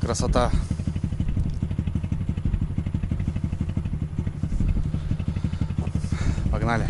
Красота. Погнали.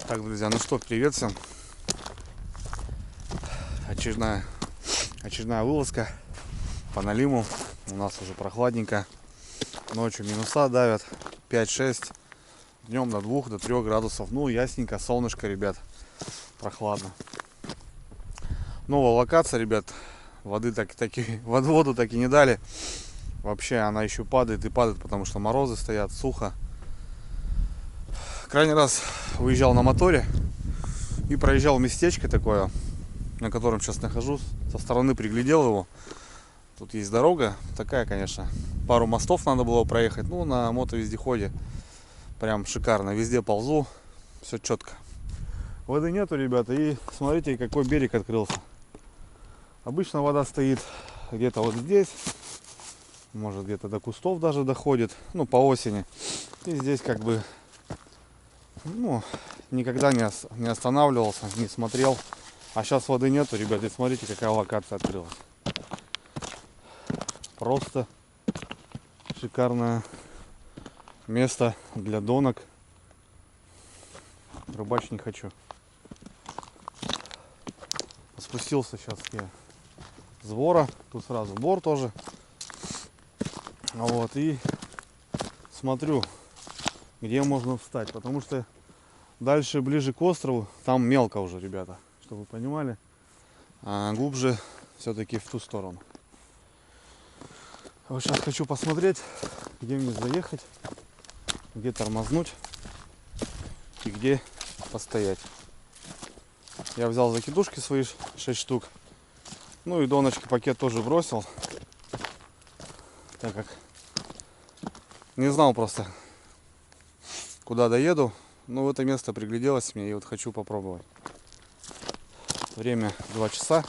Так, друзья, ну что, привет всем. Очередная вылазка по Налиму. У нас уже прохладненько. Ночью минуса давят 5-6. Днем до 2 до 3 градусов. Ну, ясненько, солнышко, ребят. Прохладно. Новая локация, ребят. Воду так и не дали. Вообще она еще падает и падает, потому что морозы стоят, сухо. Крайний раз выезжал на моторе и проезжал местечко такое, на котором сейчас нахожусь. Со стороны приглядел его. Тут есть дорога такая, конечно. Пару мостов надо было проехать. Ну, на мотовездеходе прям шикарно. Везде ползу. Все четко. Воды нету, ребята. И смотрите, какой берег открылся. Обычно вода стоит где-то вот здесь. Может, где-то до кустов даже доходит. Ну, по осени. И здесь как бы... Ну, никогда не останавливался, не смотрел. А сейчас воды нету, ребят. И смотрите, какая локация открылась. Просто шикарное место для донок. Рыбачить не хочу. Спустился сейчас я с вора. Тут сразу бор тоже. Вот. И смотрю, где можно встать. Потому что дальше, ближе к острову, там мелко уже, ребята. Чтобы вы понимали. А глубже все-таки в ту сторону. Вот сейчас хочу посмотреть, где мне заехать, где тормознуть и где постоять. Я взял закидушки свои 6 штук. Ну и доночки пакет тоже бросил. Так как не знал просто, куда доеду. Но это место пригляделось мне и вот хочу попробовать. Время 2 часа.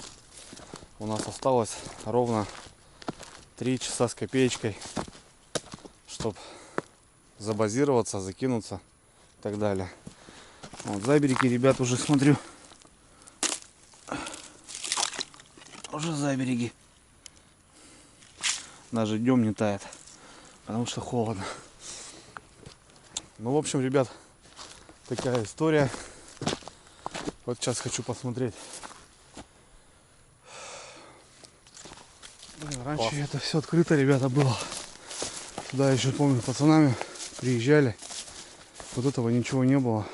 У нас осталось ровно 3 часа с копеечкой, чтобы забазироваться, закинуться и так далее. Вот забереги, ребят, уже смотрю. Уже забереги. Даже днем не тает, потому что холодно. Ну, в общем, ребят, такая история. Вот сейчас хочу посмотреть. Блин, раньше класс. Это все открыто, ребята, было. Сюда еще, помню, пацанами приезжали. Вот этого ничего не было.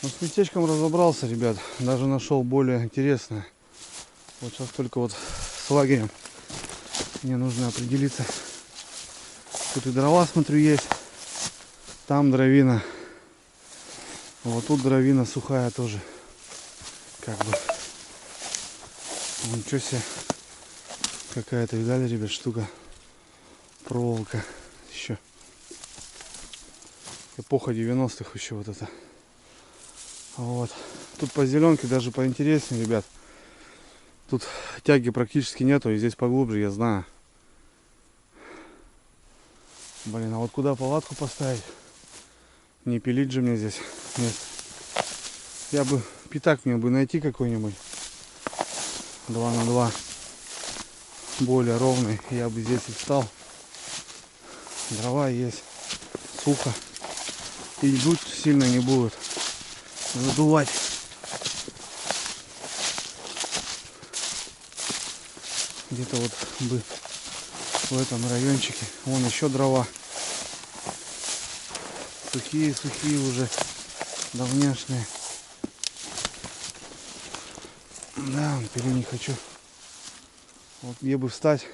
Но с местечком разобрался, ребят. Даже нашел более интересное. Вот сейчас только вот с лагерем мне нужно определиться. Тут и дрова, смотрю, есть. Там дровина. Вот тут дровина сухая тоже. Как бы. Ничего себе. Какая-то, видали, ребят, штука. Проволока. Еще. Эпоха 90-х еще вот это. Вот. Тут по зеленке даже поинтереснее, ребят. Тут тяги практически нету, и здесь поглубже, я знаю. Блин, а вот куда палатку поставить? Не пилить же мне здесь место. Я бы пятак мне бы найти какой-нибудь 2 на 2, более ровный. Я бы здесь и встал. Дрова есть, сухо. И дуть сильно не будет. Задувать. Где-то вот бы в этом райончике. Вон еще дрова. Сухие уже. Давнешние. Да, пили не хочу. Вот где бы встать.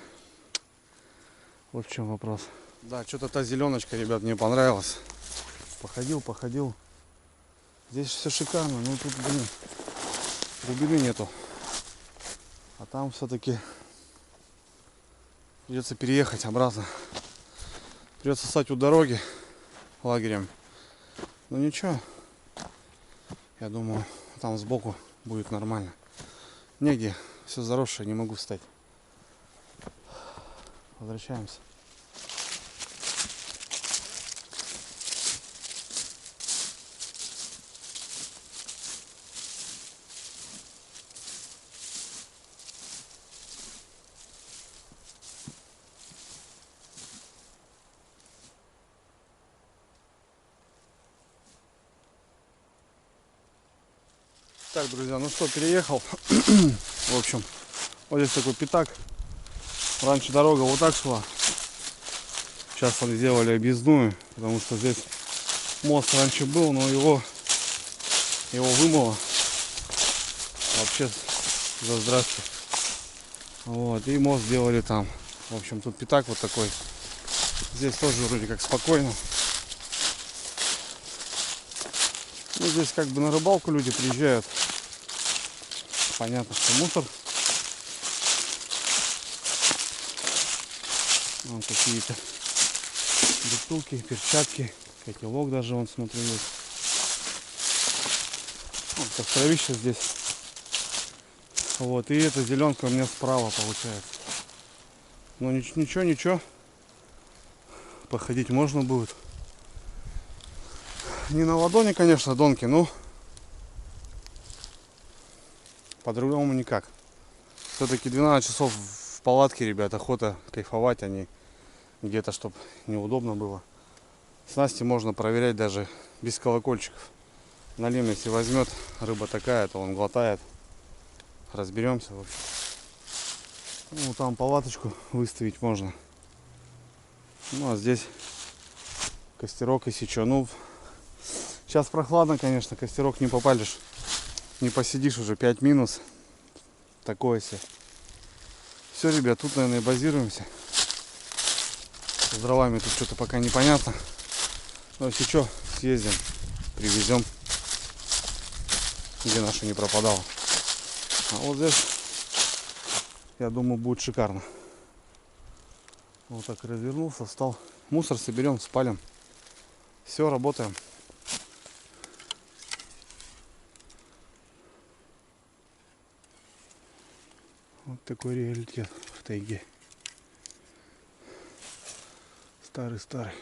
Вот в чем вопрос. Да, что-то та зеленочка, ребят, мне понравилась. Походил. Здесь все шикарно, но тут, блин, глубины нету. А там все-таки придется переехать обратно. Придется стать у дороги лагерем. Ну ничего. Я думаю, там сбоку будет нормально. Негде, все заросшее, не могу встать. Возвращаемся. Так, друзья, ну что, переехал. В общем, вот здесь такой пятак. Раньше дорога вот так шла. Сейчас они сделали объездную, потому что здесь мост раньше был, но его вымыло. Вообще за здравствуйте. Вот, и мост сделали там. В общем, тут пятак вот такой. Здесь тоже вроде как спокойно. Ну, здесь как бы на рыбалку люди приезжают. Понятно, что мусор. Вон какие-то бутылки, перчатки, котелок даже, вон, смотрю, есть. Вот костровище здесь. Вот, и эта зеленка у меня справа получается. Но ничего. Походить можно будет. Не на ладони, конечно, донки, но по-другому никак. Все-таки 12 часов в палатке, ребят, охота кайфовать, а не где-то, чтобы неудобно было. Снасти можно проверять даже без колокольчиков. Налим, если возьмет, рыба такая, то он глотает. Разберемся. В общем. Ну, там палаточку выставить можно. Ну, а здесь костерок и сечу. Ну, сейчас прохладно, конечно, костерок не попалишь. Не посидишь уже, 5 минус. Такое себе. Все, ребят, тут, наверное, и базируемся. С дровами тут что-то пока непонятно. Но если что, съездим, привезем, где наша не пропадала. А вот здесь, я думаю, будет шикарно. Вот так развернулся, встал. Мусор соберем, спалим. Все, работаем. Вот такой реалитет в тайге. Старый-старый.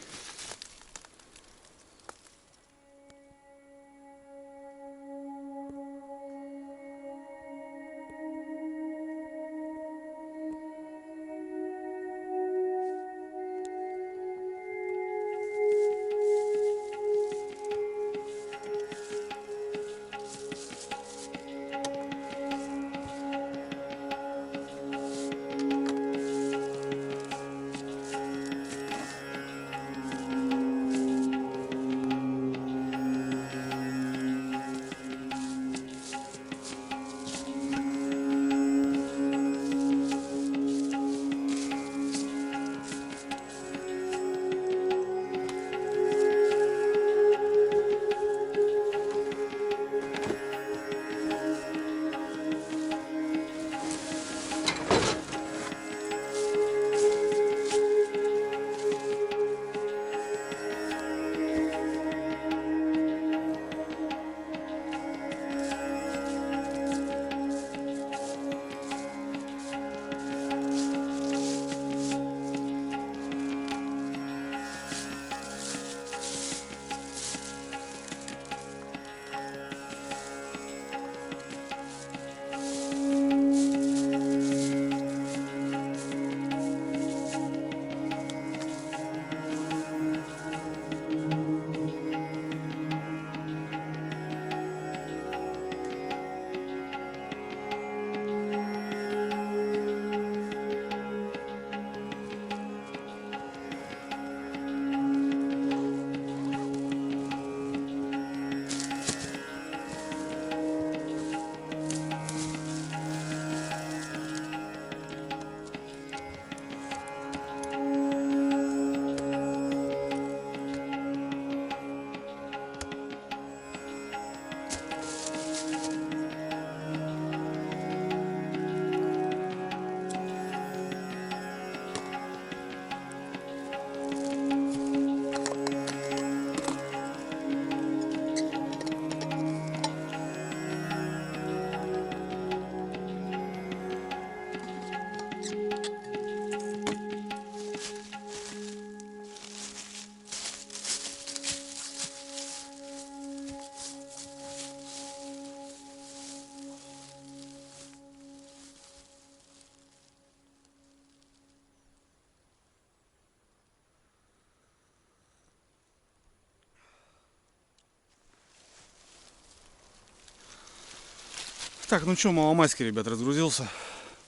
Так, ну что, маломайский, ребят, разгрузился.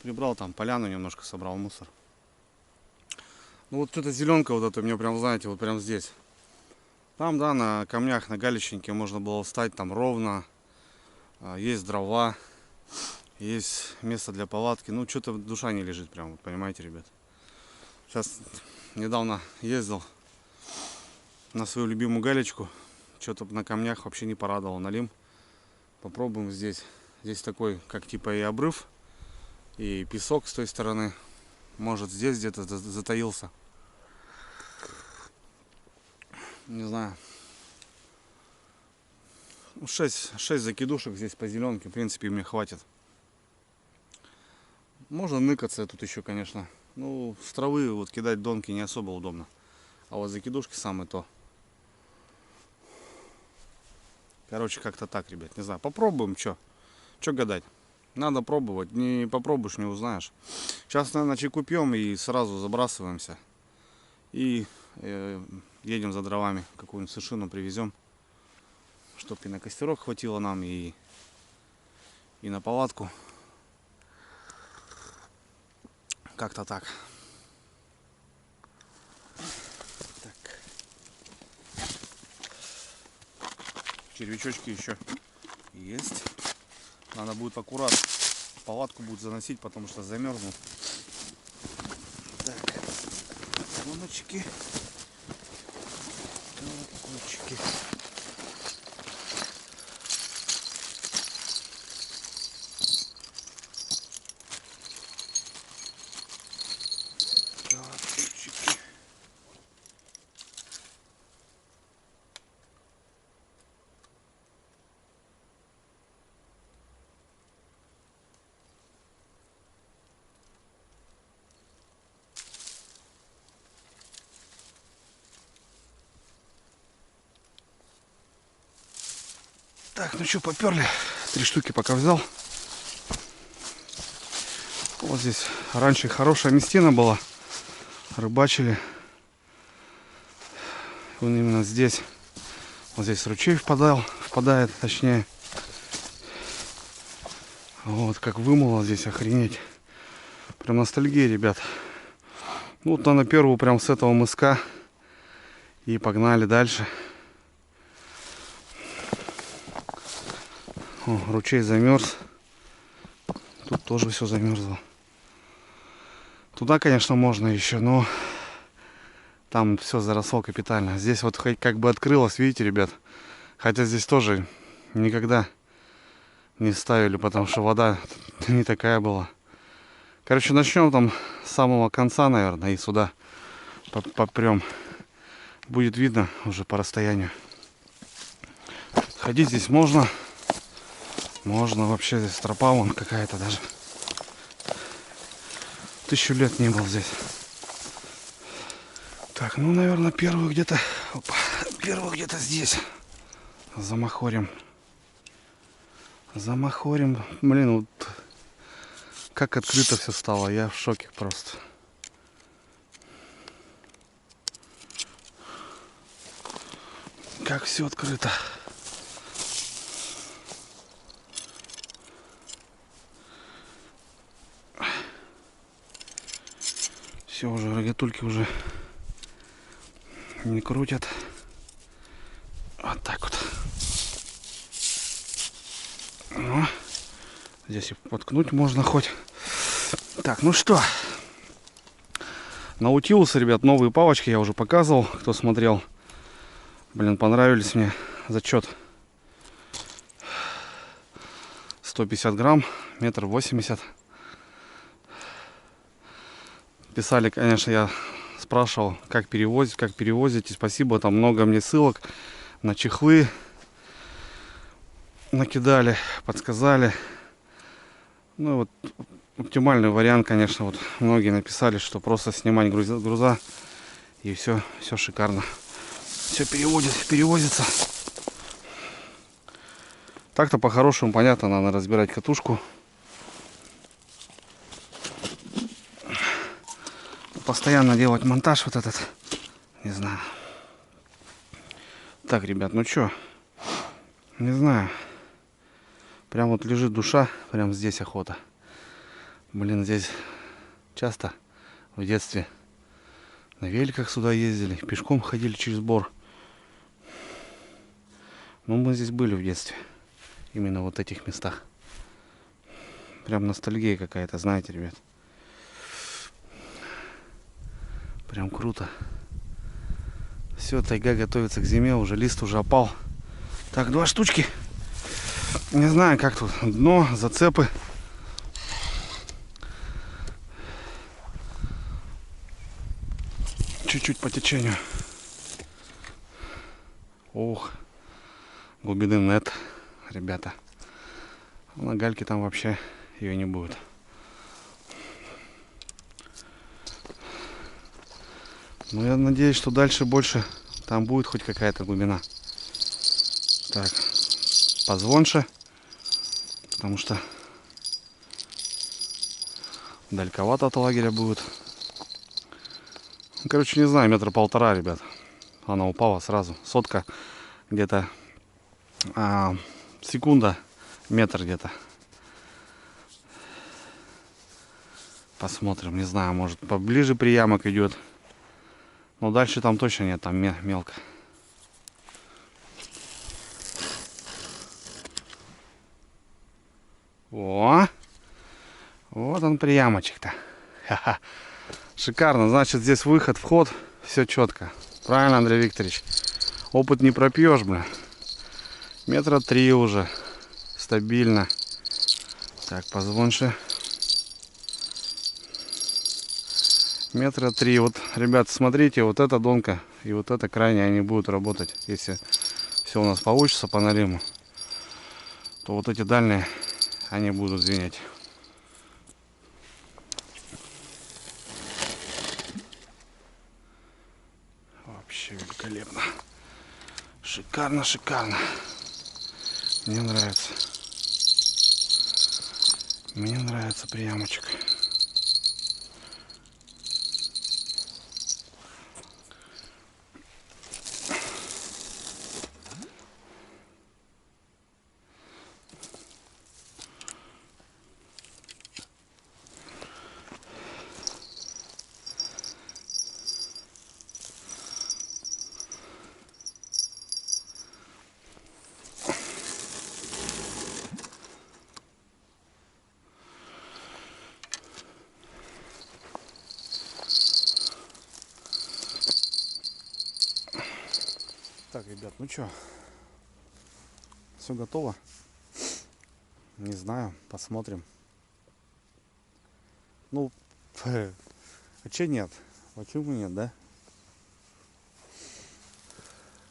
Прибрал там поляну, немножко собрал мусор. Ну вот эта зеленка вот эта, у меня прям, знаете, вот прям здесь. Там, да, на камнях, на галечнике можно было встать там ровно. Есть дрова, есть место для палатки. Ну, что-то душа не лежит прям, вот, понимаете, ребят. Сейчас недавно ездил на свою любимую галечку. Что-то на камнях вообще не порадовал. Налим. Попробуем здесь. Здесь такой, как типа и обрыв, и песок с той стороны. Может, здесь где-то затаился. Не знаю. 6 закидушек здесь по зеленке. В принципе, мне хватит. Можно ныкаться тут еще, конечно. Ну, с травы вот кидать донки не особо удобно. А вот закидушки самое то. Короче, как-то так, ребят. Не знаю. Попробуем, что гадать. Надо пробовать. Не попробуешь, не узнаешь. Сейчас, наверное, чайку пьем и сразу забрасываемся. И едем за дровами. Какую-нибудь сушину привезем. Чтоб и на костерок хватило нам, и на палатку. Как-то так. Червячочки еще есть. Надо будет аккуратно. Палатку будет заносить, потому что замерзну. Так, колоночки. Колокольчики. Колокольчики. Так, ну что, поперли. 3 штуки пока взял. Вот здесь раньше хорошая местина была. Рыбачили. Вон именно здесь. Вот здесь ручей впадает, точнее. Вот как вымыло здесь, охренеть. Прям ностальгия, ребят. Ну, вот на первую прям с этого мыска. И погнали дальше. О, ручей замерз. Тут тоже все замерзло. Туда, конечно, можно еще, но там все заросло капитально. Здесь вот как бы открылось, видите, ребят. Хотя здесь тоже никогда не ставили, потому что вода не такая была. Короче, начнем там с самого конца, наверное, и сюда попрем. Будет видно уже по расстоянию. Ходить здесь можно. Можно вообще, здесь тропа вон какая-то даже. 1000 лет не был здесь. Так, ну, наверное, первую где-то здесь. Замахорим. Блин, вот как открыто все стало. Я в шоке просто. Как все открыто. Все, уже рогатульки уже не крутят. Вот так вот. Ну, здесь и воткнуть можно хоть. Так, ну что. Наутилусы, ребят, новые палочки я уже показывал, кто смотрел. Блин, понравились мне. Зачет. 150 грамм, 1,80 м. Писали, конечно, я спрашивал, как перевозите. Спасибо, там много мне ссылок на чехлы накидали, подсказали. Ну вот оптимальный вариант, конечно, вот многие написали, что просто снимать груза и все шикарно. Все перевозится. Так-то по-хорошему, понятно, надо разбирать катушку. Постоянно делать монтаж вот этот. Не знаю. Так, ребят, ну чё? Не знаю. Прям вот лежит душа. Прям здесь охота. Блин, здесь часто в детстве на великах сюда ездили. Пешком ходили через бор. Ну, мы здесь были в детстве. Именно вот в этих местах. Прям ностальгия какая-то, знаете, ребят. Прям круто. Все, тайга готовится к зиме, уже лист уже опал. Так, 2 штучки. Не знаю, как тут. Дно, зацепы. Чуть-чуть по течению. Ох, глубины нет, ребята. На гальке там вообще ее не будет. Но я надеюсь, что дальше больше там будет хоть какая-то глубина. Так, позвонше, потому что Дальковато от лагеря будет. Короче, не знаю, 1,5 метра, ребят. Она упала сразу. Сотка где-то секунда, метр где-то. Посмотрим, не знаю, может поближе приямок идет. Но дальше там точно нет, там мелко. О, вот он приямочек-то. Ха-ха. Шикарно, значит здесь выход, вход, все четко. Правильно, Андрей Викторович? Опыт не пропьешь, бля. 3 метра уже. Стабильно. Так, позвоньше. 3 метра. Вот, ребят, смотрите, вот эта донка и вот эта крайняя, они будут работать. Если все у нас получится по налиму, то вот эти дальние, они будут звенеть. Вообще великолепно. Шикарно, шикарно. Мне нравится. Мне нравится приямочек. Так, ребят, ну что, все готово? Не знаю, посмотрим. Ну, а че нет? Почему нет, да?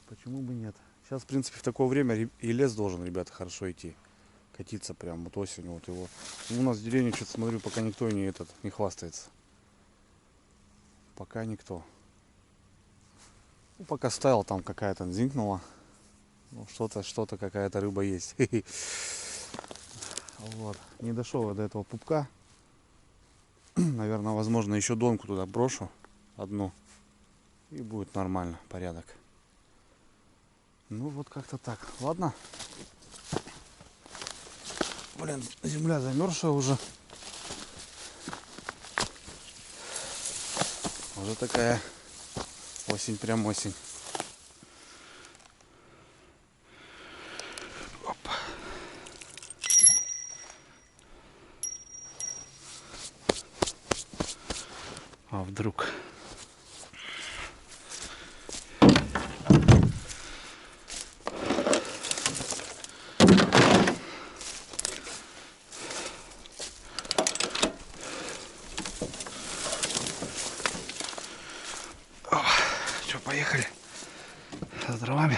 Почему бы нет? Сейчас, в принципе, в такое время и лес должен, ребята, хорошо идти. Катиться прям вот осенью, вот его. Ну, у нас в деревне, что-то смотрю, пока никто не хвастается. Пока никто. Ну, пока ставил, там какая-то зинкнула. Ну, что-то, какая-то рыба есть. Вот. Не дошел я до этого пупка. Наверное, возможно, еще донку туда брошу. Одну. И будет нормально, порядок. Ну, вот как-то так. Ладно. Блин, земля замерзшая уже. Уже такая осень, прям осень. Оп. А вдруг? Что, поехали с дровами.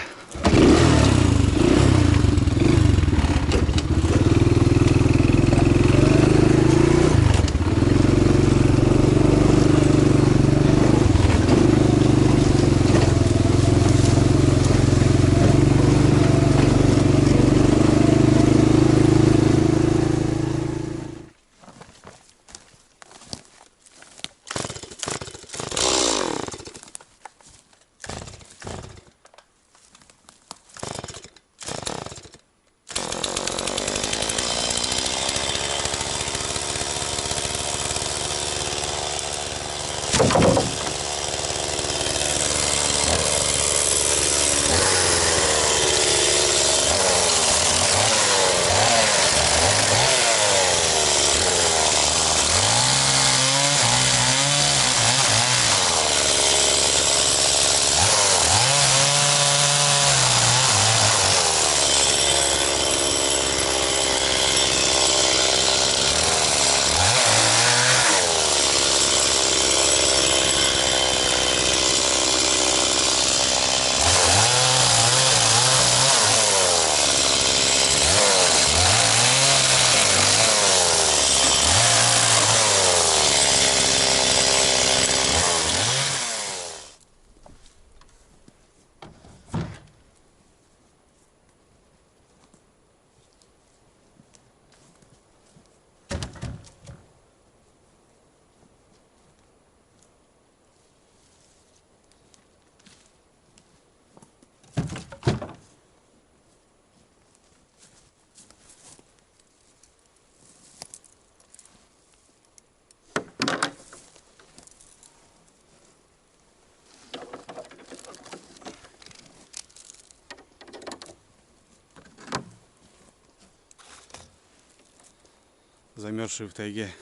замерзшие в тайге.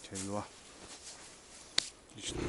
Часть 2. Отлично.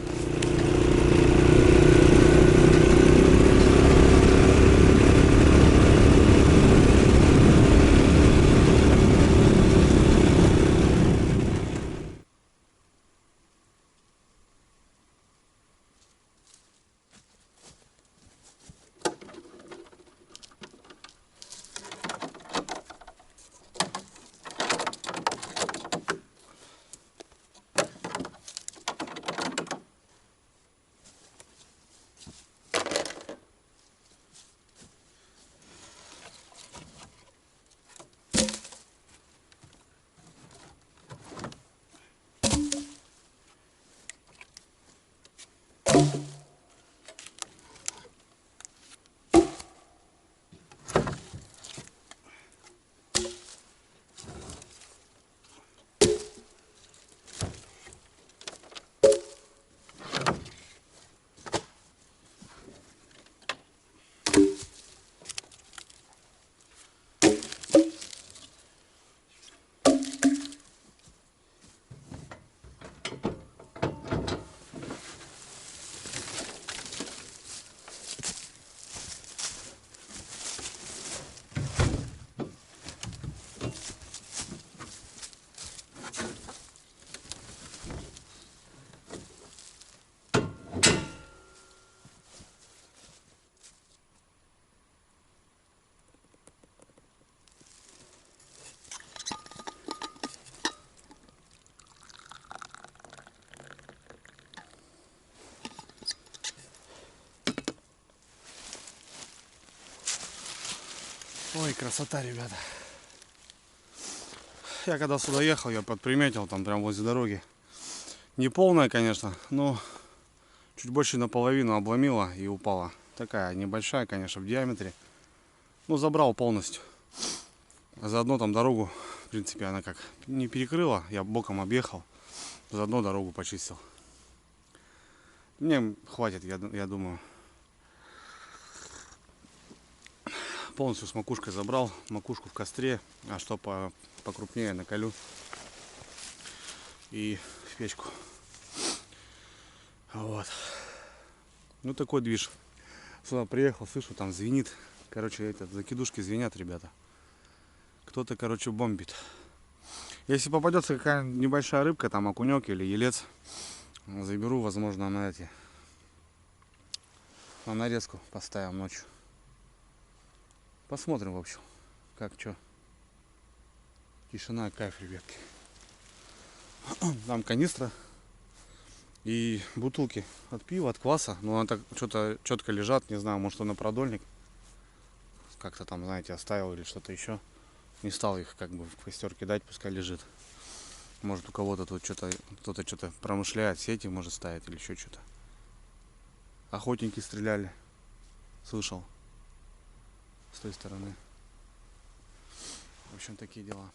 Ой, красота, ребята. Я когда сюда ехал, я подприметил, там прям возле дороги. Не полная, конечно, но чуть больше наполовину обломила и упала. Такая небольшая, конечно, в диаметре. Ну, забрал полностью. А заодно там дорогу, в принципе, она как не перекрыла. Я боком объехал. Заодно дорогу почистил. Мне хватит, я думаю. Полностью с макушкой забрал. Макушку в костре. А что покрупнее наколю. И в печку. Вот. Ну, такой движ. Сюда приехал, слышу, там звенит. Короче, закидушки звенят, ребята. Кто-то, короче, бомбит. Если попадется какая небольшая рыбка, там окунек или елец, заберу, возможно, на нарезку поставим ночью. Посмотрим, в общем, как что. Тишина, кайф, ребятки. Там канистра и бутылки от пива, от кваса. Но они так что-то четко лежат, не знаю, может, он на продольник как-то там, знаете, оставил или что-то еще. Не стал их как бы в костер кидать, пускай лежит. Может, у кого-то тут что-то, кто-то что-то промышляет, сети может ставить или еще что-то. Охотники стреляли, слышал, с той стороны. В общем, такие дела.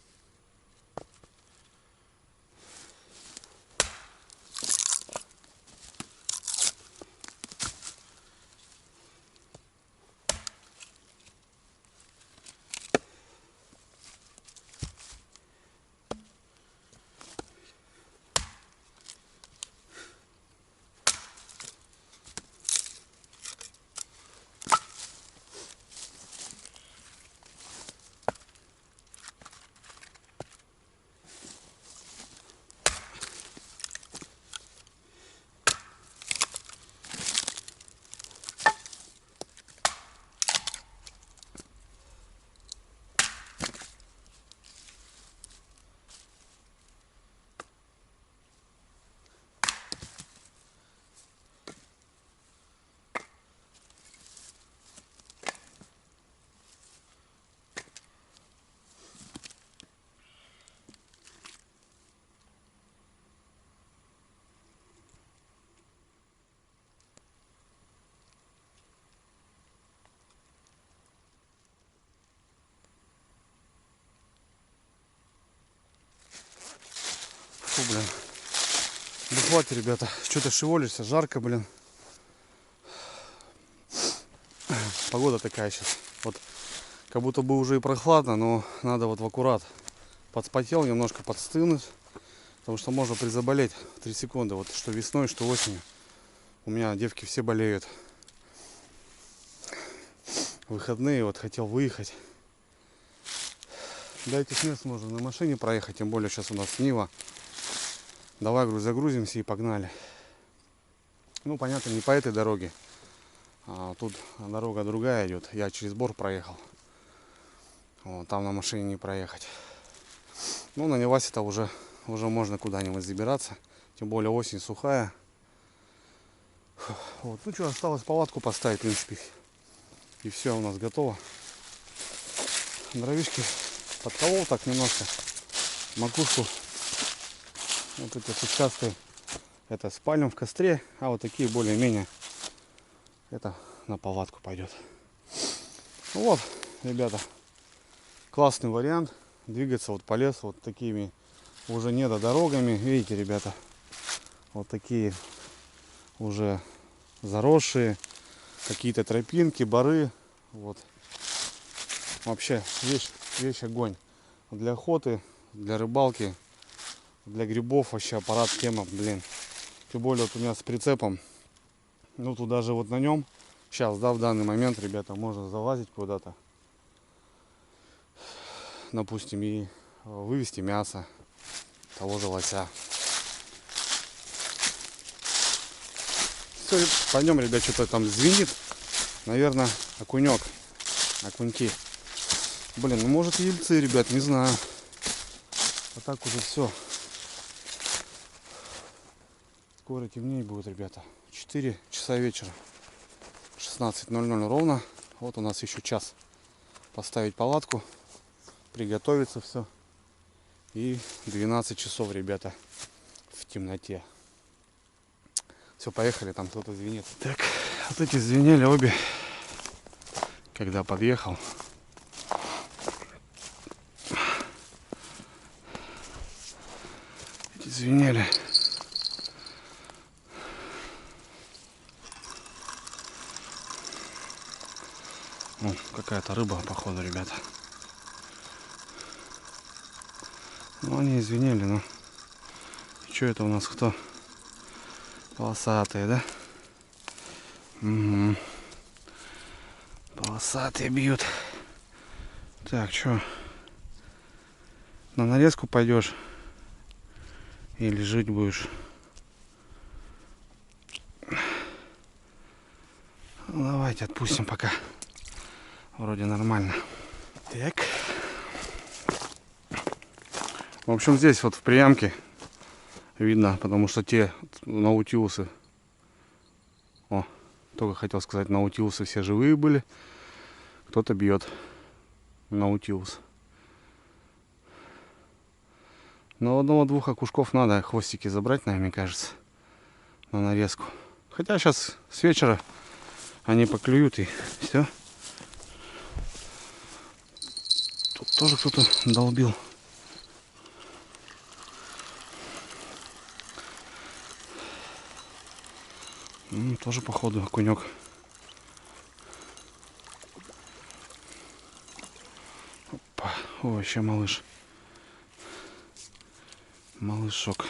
Фу, блин. Да хватит, ребята. Что-то шевелишься, жарко, блин. Погода такая сейчас. Вот Как будто бы уже и прохладно, но надо вот в аккурат. Подспотел, немножко подстынуть. Потому что можно призаболеть в 3 секунды. Вот что весной, что осенью. У меня девки все болеют. Выходные вот хотел выехать. До этих мест можно на машине проехать. Тем более сейчас у нас Нива. Давай, говорю, загрузимся и погнали. Ну, понятно, не по этой дороге. А тут дорога другая идет. Я через Бор проехал. Вот, там на машине не проехать. Ну, на Невасе-то уже можно куда-нибудь забираться. Тем более осень сухая. Вот. Ну что, осталось палатку поставить, в принципе. И все у нас готово. Дровишки подколол так немножко. Макушку. Вот эти сучастые. Это спалим в костре. А вот такие более-менее. Это на палатку пойдет. Вот, ребята. Классный вариант. Двигаться вот по лесу вот такими уже недодорогами. Видите, ребята. Вот такие уже заросшие. Какие-то тропинки, боры. Вот. Вообще вещь огонь. Для охоты, для рыбалки, для грибов вообще аппарат тема, блин. Тем более вот у меня с прицепом. Ну тут даже вот на нем сейчас, да, в данный момент, ребята, можно залазить куда-то. Допустим, и вывести мясо того же лося. Все, пойдем, ребят, что-то там звенит. Наверное, окунек. Окуньки. Блин, ну может ельцы, ребят, не знаю. А так уже все. Скоро темнее будет, ребята. 4 часа вечера. 16:00 ровно. Вот у нас еще час. Поставить палатку. Приготовиться все. И 12 часов, ребята, в темноте. Все, поехали, там кто-то звенит. Так, вот эти звенели обе, когда подъехал. Эти звенели. Ну, какая-то рыба, походу, ребята. Ну, они извинили, но... Что это у нас, кто? Полосатые, да? Угу. Полосатые бьют. Так, что? На нарезку пойдешь? Или жить будешь? Ну, давайте отпустим пока. Вроде нормально. Так. В общем, здесь вот в приямке видно, потому что те наутилусы, только хотел сказать, наутилусы все живые были. Кто-то бьет наутилус. Но одного-двух окушков надо хвостики забрать, наверное, мне кажется, на нарезку. Хотя сейчас с вечера они поклюют и все. Тут тоже кто-то долбил. Тоже походу окунек. Опа. О, вообще малыш. Малышок.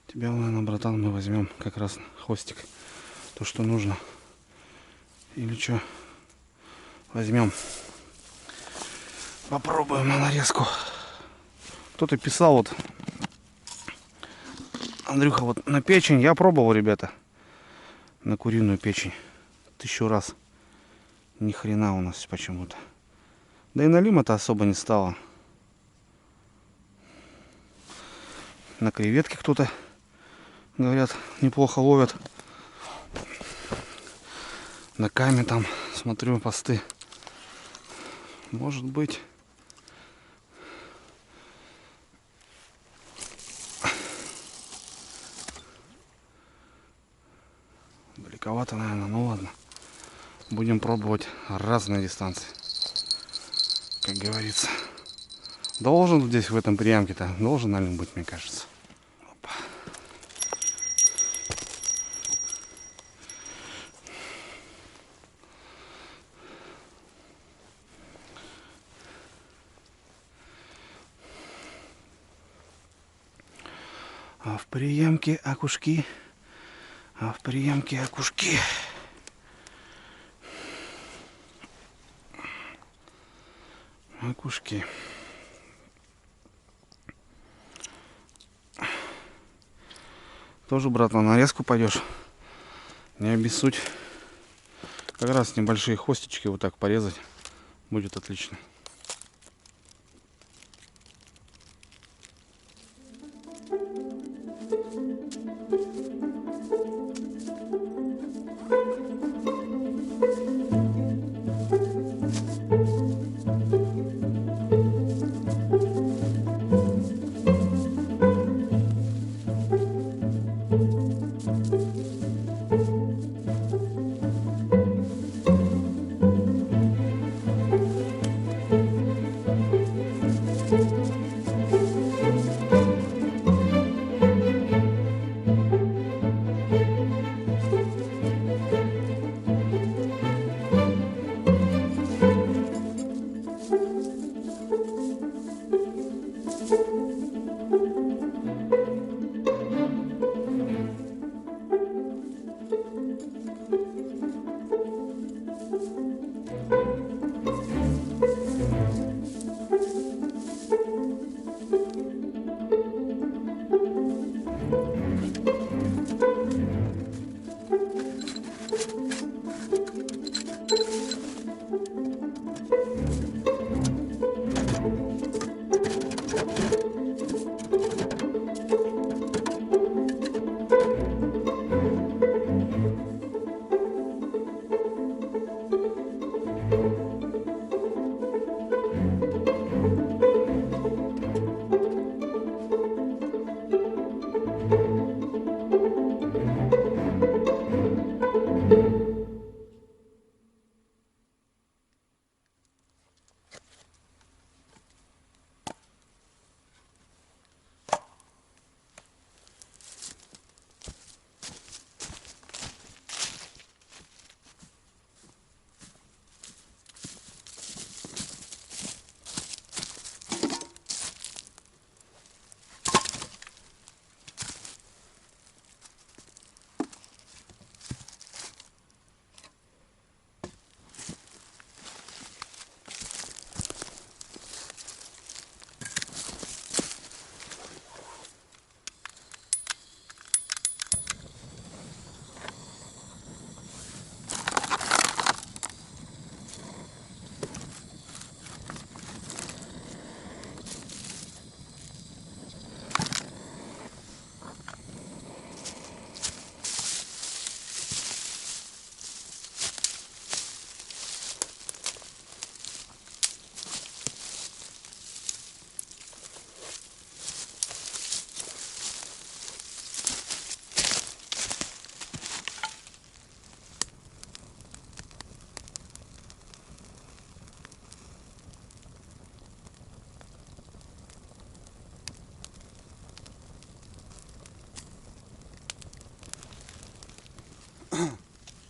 Тебя, ладно, братан, мы возьмем как раз хвостик. То, что нужно. Или что? Возьмем. Попробуем на нарезку. Кто-то писал вот, Андрюха, вот на печень. Я пробовал, ребята. На куриную печень. 1000 раз. Ни хрена у нас почему-то. Да и на лима-то особо не стало. На креветки кто-то, говорят, неплохо ловят. На каме там, смотрю, посты. Может быть. Далековато, наверное, ну ладно. Будем пробовать разные дистанции. Как говорится. Должен здесь в этом приямке-то, должен, наверное, быть, мне кажется. Опа. А в приемке окушки. А в приемке окушки. Окушки. Тоже, брат, на нарезку пойдешь. Не обессудь. Как раз небольшие хвостички вот так порезать. Будет отлично.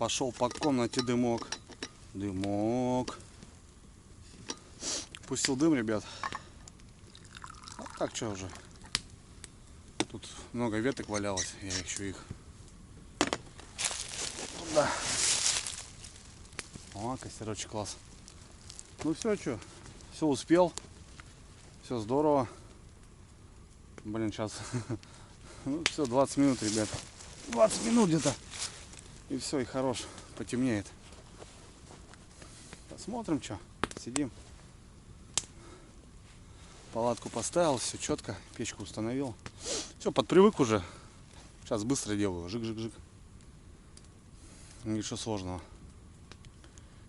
Пошел по комнате дымок. Дымок. Пустил дым, ребят. А так что уже. Тут много веток валялось. Я еще их туда. О, костерочек класс. Ну все, что. Все успел. Все здорово. Блин, сейчас. Ну все, 20 минут, ребят. 20 минут где-то. И все, и хорош. Потемнеет. Посмотрим, что. Сидим. Палатку поставил, все четко. Печку установил. Все, подпривык уже. Сейчас быстро делаю. Жик-жик-жик. Ничего сложного.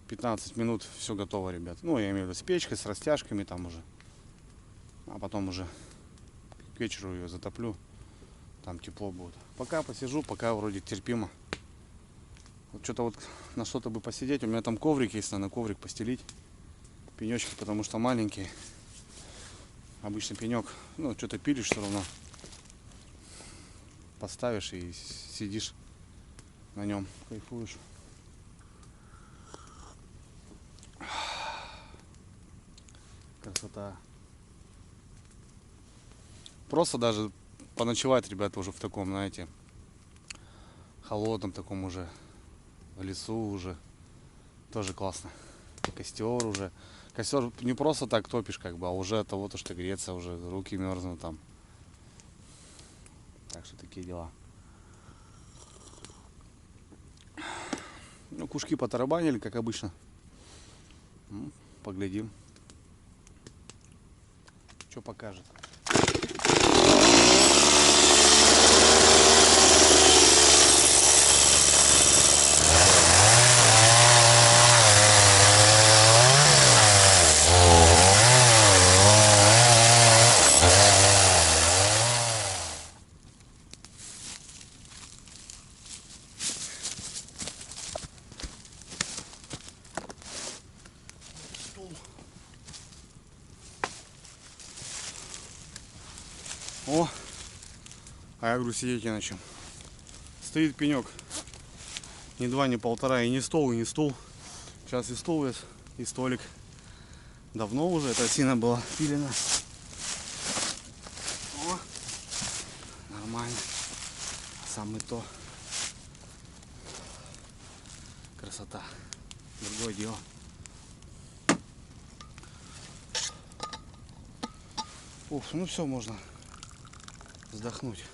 15 минут все готово, ребят. Ну, я имею в виду с печкой, с растяжками там уже. А потом уже к вечеру ее затоплю. Там тепло будет. Пока посижу, пока вроде терпимо. Вот что-то вот на что-то бы посидеть. У меня там коврик есть, надо коврик постелить. Пенечки, потому что маленькие. Обычный пенек. Ну, что-то пилишь все равно. Поставишь и сидишь на нем, кайфуешь. Красота. Просто даже поночевать, ребята, уже в таком, знаете, холодном таком уже, в лесу уже. Тоже классно. Костер уже. Костер не просто так топишь, как бы, а уже от того, что греться, уже руки мерзнут там. Так что такие дела. Ну, кушки потарабанили, как обычно. Ну, поглядим, что покажет. О, а я говорю, сидеть не на чем. Стоит пенек. Ни два, ни полтора, и не стол, и не стул. Сейчас и стул есть, и столик. Давно уже эта осина была пилена. О, нормально. Самое то. Красота. Другое дело. Уф, ну все, можно вздохнуть.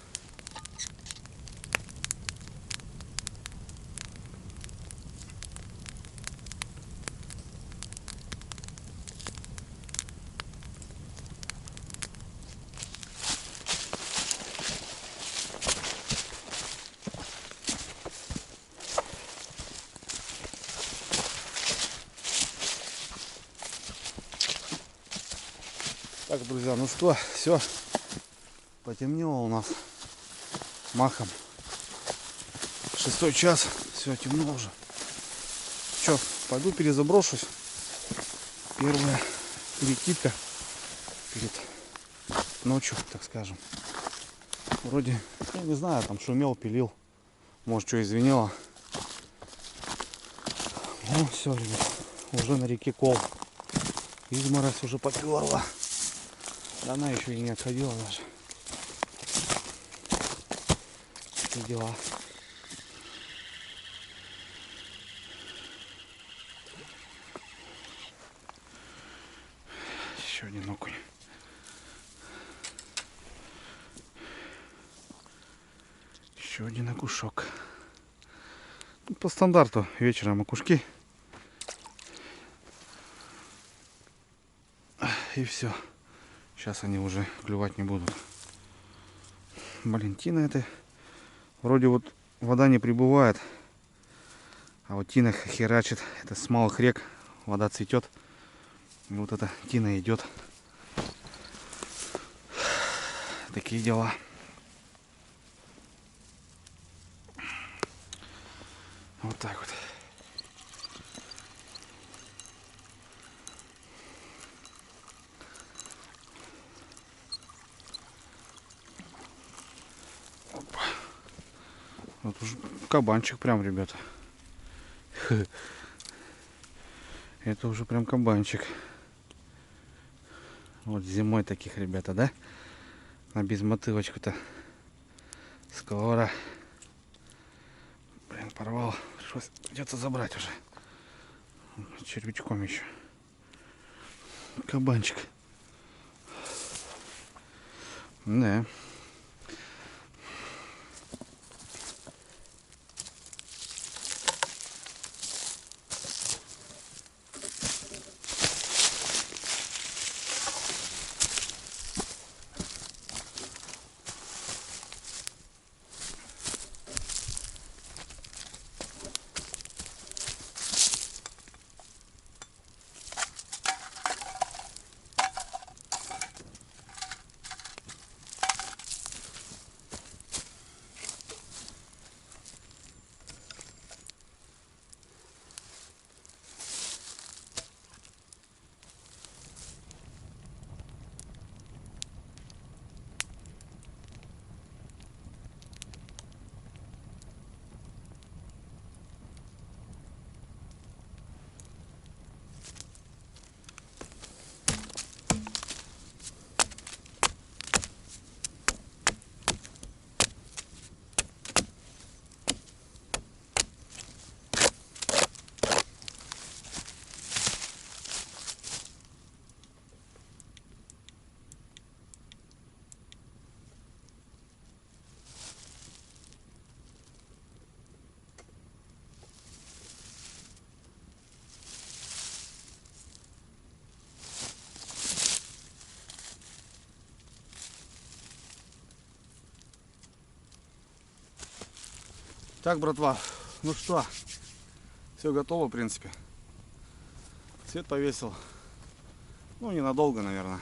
Так, друзья, ну что, все, потемнело у нас махом. 6 час, все, темно уже. Че, пойду перезаброшусь. Первая перекидка перед ночью, так скажем. Вроде, я не знаю, там шумел, пилил. Может, что извинило. Ну, все, ребят, уже на реке Кол. Изморозь уже поперла. Она еще и не отходила даже. Такие дела. Еще один окунь. Еще один окушок. По стандарту вечером окушки. И все. Сейчас они уже клювать не будут. Блин, тина это. Вроде вот вода не прибывает. А вот тина херачит. Это с малых рек. Вода цветет. И вот эта тина идет. Такие дела. Вот так вот. Опа. Вот уже кабанчик прям, ребята. Это уже прям кабанчик. Вот зимой таких, ребята, да? На безмотывочку-то. Скоро. Блин, порвал. Пришлось, придется забрать уже. Червячком еще. Кабанчик. Да. Так, братва, ну что, все готово, в принципе. Свет повесил. Ну, ненадолго, наверное.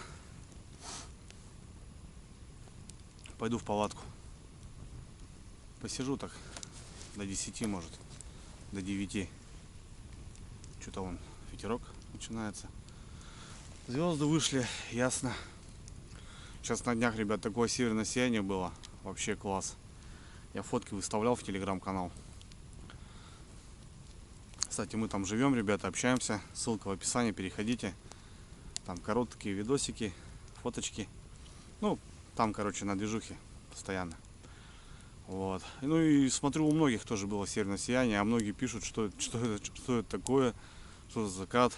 Пойду в палатку. Посижу так до 10, может, до 9. Что-то вон ветерок начинается. Звезды вышли, ясно. Сейчас на днях, ребят, такое северное сияние было. Вообще класс. Я фотки выставлял в телеграм-канал. Кстати, мы там живем, ребята, общаемся. Ссылка в описании, переходите. Там короткие видосики, фоточки. Ну, там, короче, на движухе постоянно. Вот. Ну и смотрю, у многих тоже было северное сияние, а многие пишут, что это такое, что за закат.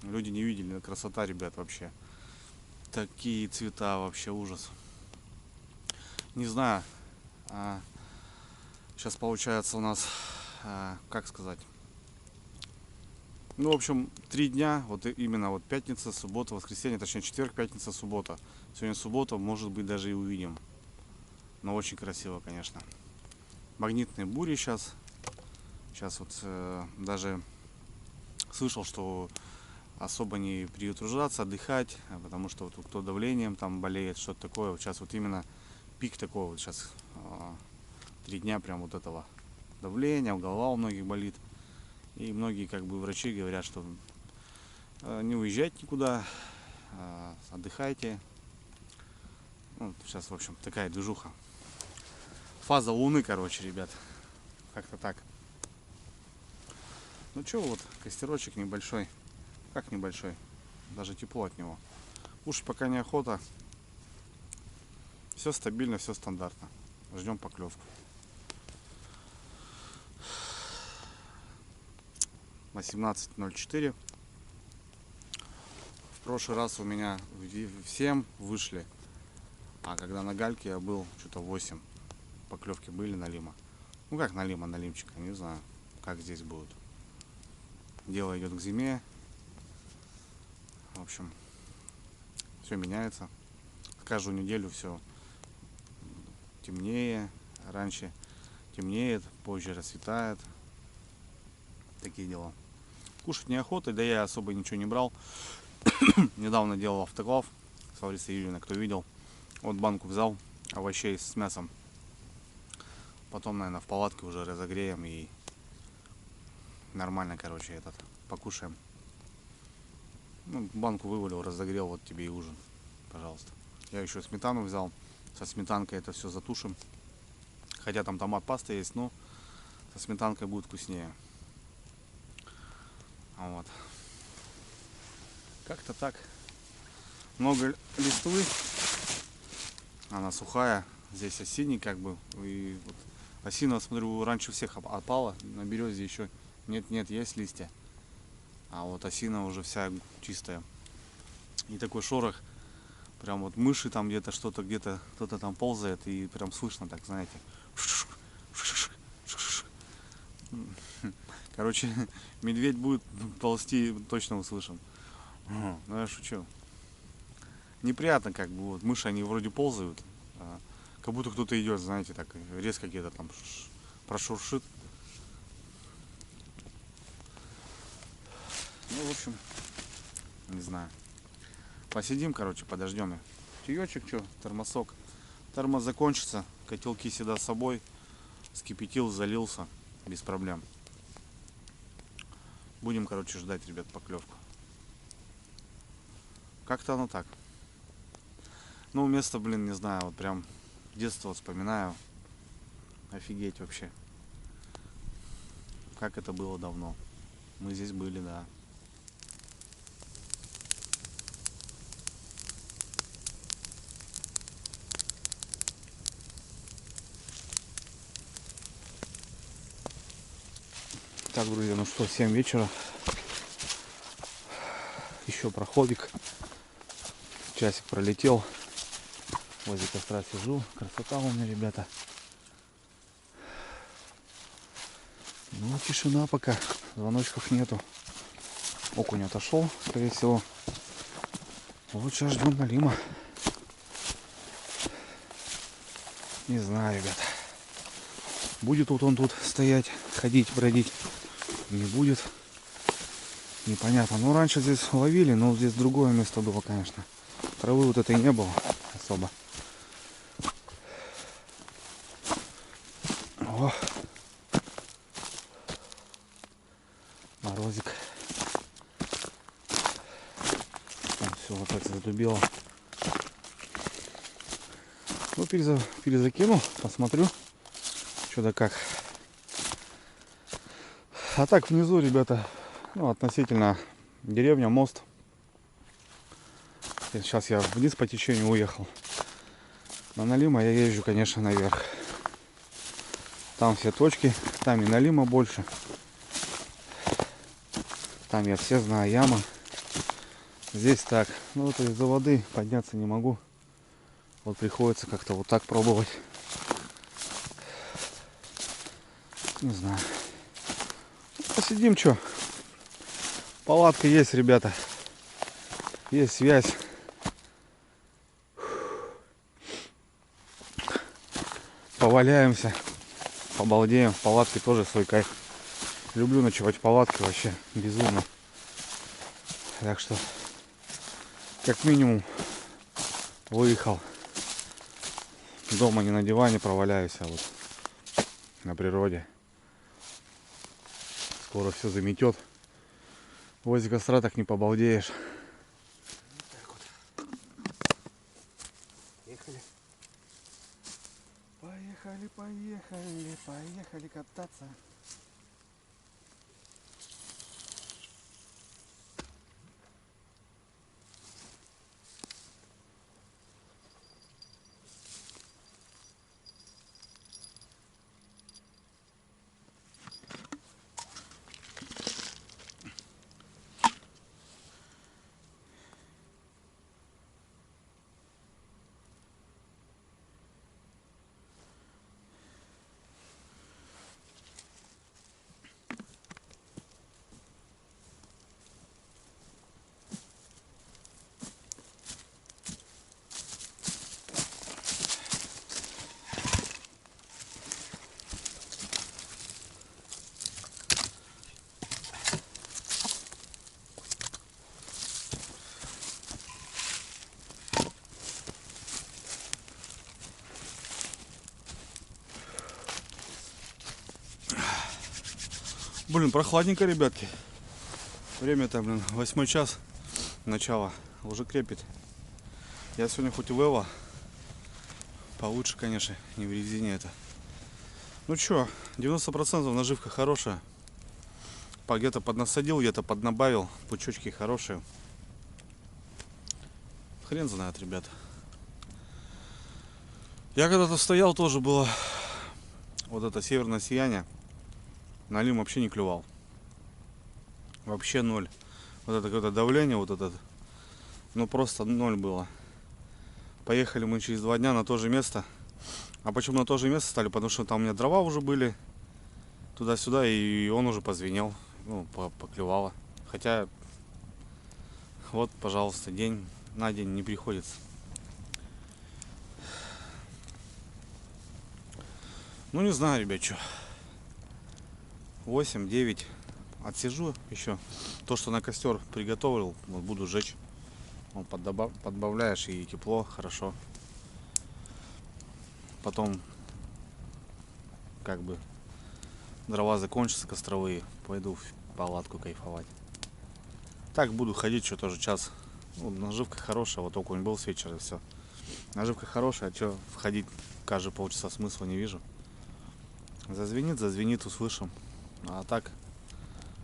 Люди не видели, красота, ребят, вообще. Такие цвета, вообще ужас. Не знаю. Сейчас получается у нас, как сказать. Ну, в общем, 3 дня, вот именно вот пятница, суббота, воскресенье, точнее четверг, пятница, суббота. Сегодня суббота, может быть, даже и увидим. Но очень красиво, конечно. Магнитные бури сейчас. Сейчас вот даже слышал, что особо не приутруждаться, отдыхать, потому что вот кто давлением там болеет, что-то такое. Вот сейчас вот именно пик такой вот сейчас 3 дня прям вот этого давления, голова у многих болит. И многие как бы врачи говорят, что не уезжайте никуда, отдыхайте. Ну, сейчас, в общем, такая движуха. Фаза Луны, короче, ребят. Как-то так. Ну что, вот костерочек небольшой. Как небольшой? Даже тепло от него. Уж пока не охота. Все стабильно, все стандартно. Ждем поклевку. 18:04. В прошлый раз у меня в 7 вышли. А когда на гальке я был, что-то 8. Поклевки были на лима. Ну как на лима, на лимчика, не знаю, как здесь будут. Дело идет к зиме. В общем, все меняется. Каждую неделю все темнее. Раньше темнеет, позже расцветает. Такие дела. Кушать неохота, да я особо ничего не брал. Недавно делал автоклав с Ларисой Юрьевной, кто видел. Вот банку взял овощей с мясом. Потом, наверное, в палатке уже разогреем и нормально, короче, покушаем. Ну, банку вывалил, разогрел, вот тебе и ужин, пожалуйста. Я еще сметану взял, со сметанкой это все затушим. Хотя там томат паста есть, но со сметанкой будет вкуснее. Вот. Как-то так. Много листвы. Она сухая. Здесь осенний как бы. И вот осина, смотрю, раньше всех опала. На березе еще нет, есть листья. А вот осина уже вся чистая. И такой шорох. Прям вот мыши там где-то что-то, где-то кто-то там ползает. И прям слышно так, знаете. Короче, медведь будет ползти, точно услышим. Ну я шучу. Неприятно как бы. Вот мыши, они вроде ползают. Как будто кто-то идет, знаете, так резко где-то там прошуршит. Ну, в общем, не знаю. Посидим, короче, подождем. Чаечек, что, термосок. Термос закончится. Котелки всегда с собой. Скипятил, залился. Без проблем. Будем, короче, ждать, ребят, поклевку. Как-то оно так. Ну, место, блин, не знаю, вот прям детство вспоминаю. Офигеть вообще. Как это было давно. Мы здесь были, да. Так, друзья, ну что, 7 вечера. Еще проходик. Часик пролетел. Возле костра сижу. Красота у меня, ребята. Ну, тишина пока. Звоночков нету. Окунь отошел, скорее всего. Вот сейчас ждем налима. Не знаю, ребята. Будет вот он тут стоять, ходить, бродить. Не будет. Непонятно. Ну, раньше здесь ловили, но здесь другое место было, конечно. Травы вот этой не было особо. О! Морозик. Все, вот это задубило. Ну, перезакину, посмотрю, что да как. А так внизу, ребята, ну, относительно деревня, мост. Сейчас я вниз по течению уехал. На Налима я езжу, конечно, наверх. Там все точки, там и Налима больше. Там я все знаю, яма. Здесь так. Ну вот из-за воды подняться не могу. Вот приходится как-то вот так пробовать. Не знаю. Посидим, что. Палатка есть, ребята. Есть связь. Поваляемся. Побалдеем. В палатке тоже свой кайф. Люблю ночевать в палатке вообще. Безумно. Так что, как минимум, выехал. Дома не на диване проваляюсь, а вот на природе. Скоро все заметет. Возле костра так не побалдеешь. Так вот. Поехали. Поехали кататься. Блин, прохладненько, ребятки. Время-то, блин, 8 час. Начало. Уже крепит. Я сегодня хоть и в Эво. Получше, конечно, не в резине это. Ну чё, 90% наживка хорошая. Где-то поднасадил, где-то поднабавил. Пучочки хорошие. Хрен знает, ребята. Я когда-то стоял, тоже было вот это северное сияние. Налим вообще не клювал. Вообще ноль. Вот это какое-то давление, вот это. Ну просто ноль было. Поехали мы через 2 дня на то же место. А почему на то же место стали? Потому что там у меня дрова уже были. Туда-сюда, и он уже позвенел. Ну, поклевало. Хотя, вот, пожалуйста, день на день не приходится. Ну, не знаю, ребят, что. 8-9 отсижу еще. То, что на костер приготовил, вот буду жечь. Вот, подбавляешь, и тепло, хорошо. Потом, как бы, дрова закончатся костровые, пойду в палатку кайфовать. Так буду ходить, что тоже час. Ну, наживка хорошая, вот окунь был с вечера, и все. Наживка хорошая, а что входить каждые полчаса, смысла не вижу. Зазвенит, услышим. А так,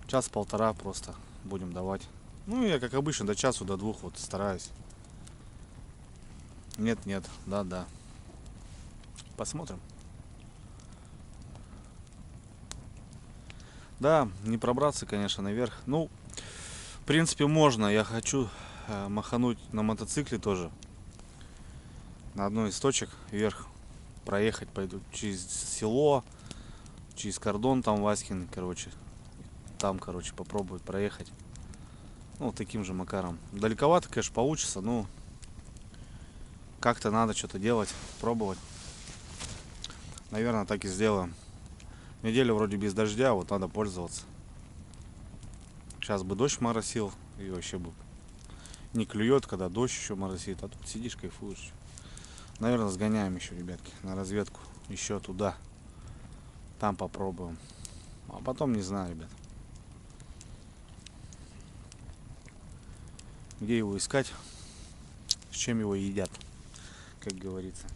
час-полтора просто будем давать. Ну, я, как обычно, до часу, до 2 вот стараюсь. Нет, да. Посмотрим. Да, не пробраться, конечно, наверх. Ну, в принципе, можно. Я хочу махануть на мотоцикле тоже. На одной из точек вверх проехать, пойду через село, через кордон там Васькин, короче. Там, короче, попробовать проехать. Ну, таким же макаром. Далековато, конечно, получится, но как-то надо что-то делать, пробовать. Наверное, так и сделаем. Неделя вроде без дождя, вот надо пользоваться. Сейчас бы дождь моросил, и вообще бы не клюет, когда дождь еще моросит. А тут сидишь, кайфуешь. Наверное, сгоняем еще, ребятки, на разведку. Еще туда. Там попробуем. А потом не знаю, ребят. Где его искать? С чем его едят, как говорится.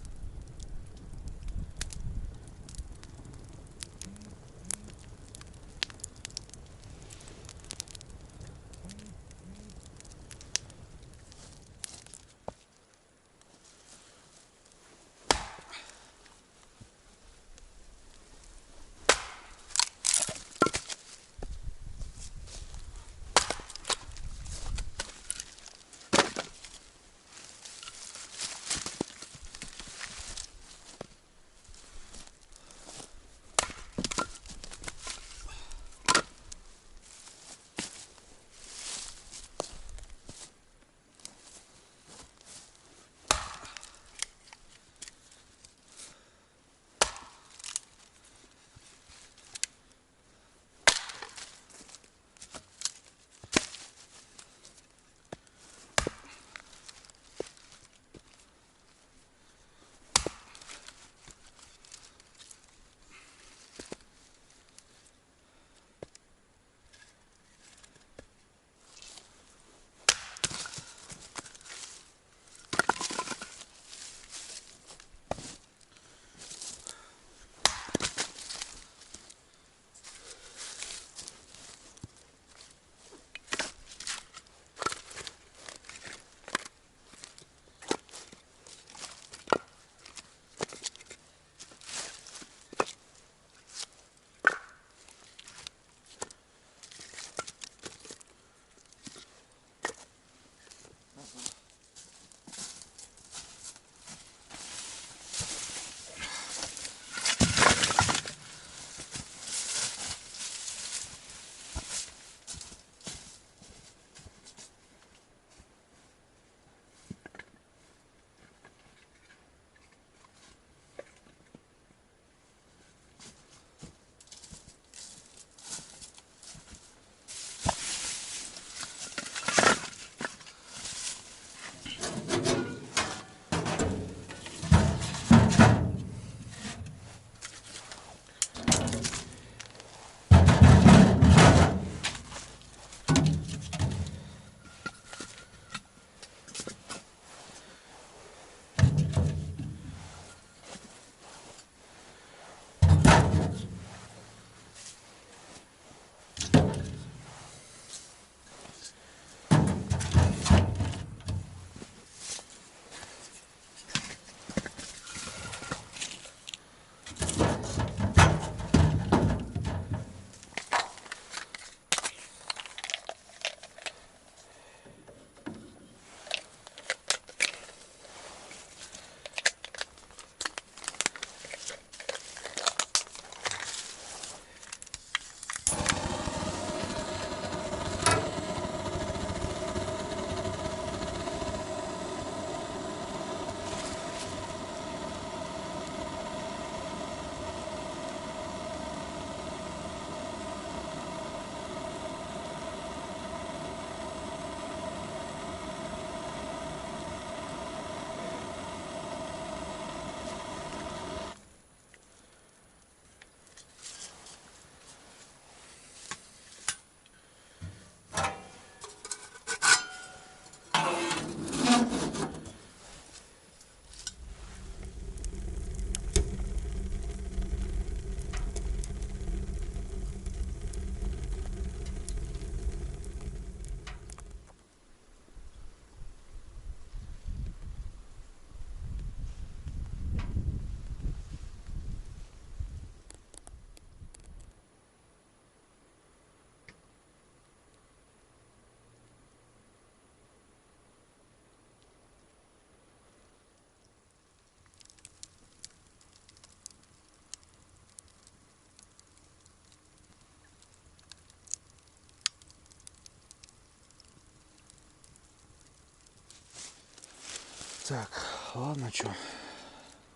Так, ладно, что.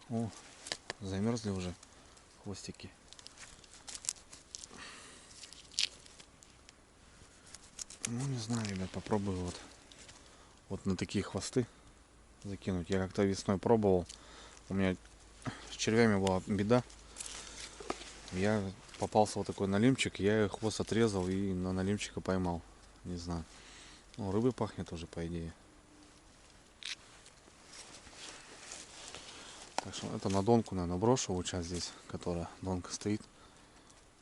О, замерзли уже хвостики. Ну, не знаю, ребят, попробую вот на такие хвосты закинуть. Я как-то весной пробовал. У меня с червями была беда. Я попался вот такой налимчик. Я хвост отрезал и на налимчика поймал. Не знаю. Ну, рыбой пахнет уже, по идее. Так что это на донку, наверное, брошу вот сейчас здесь, которая донка стоит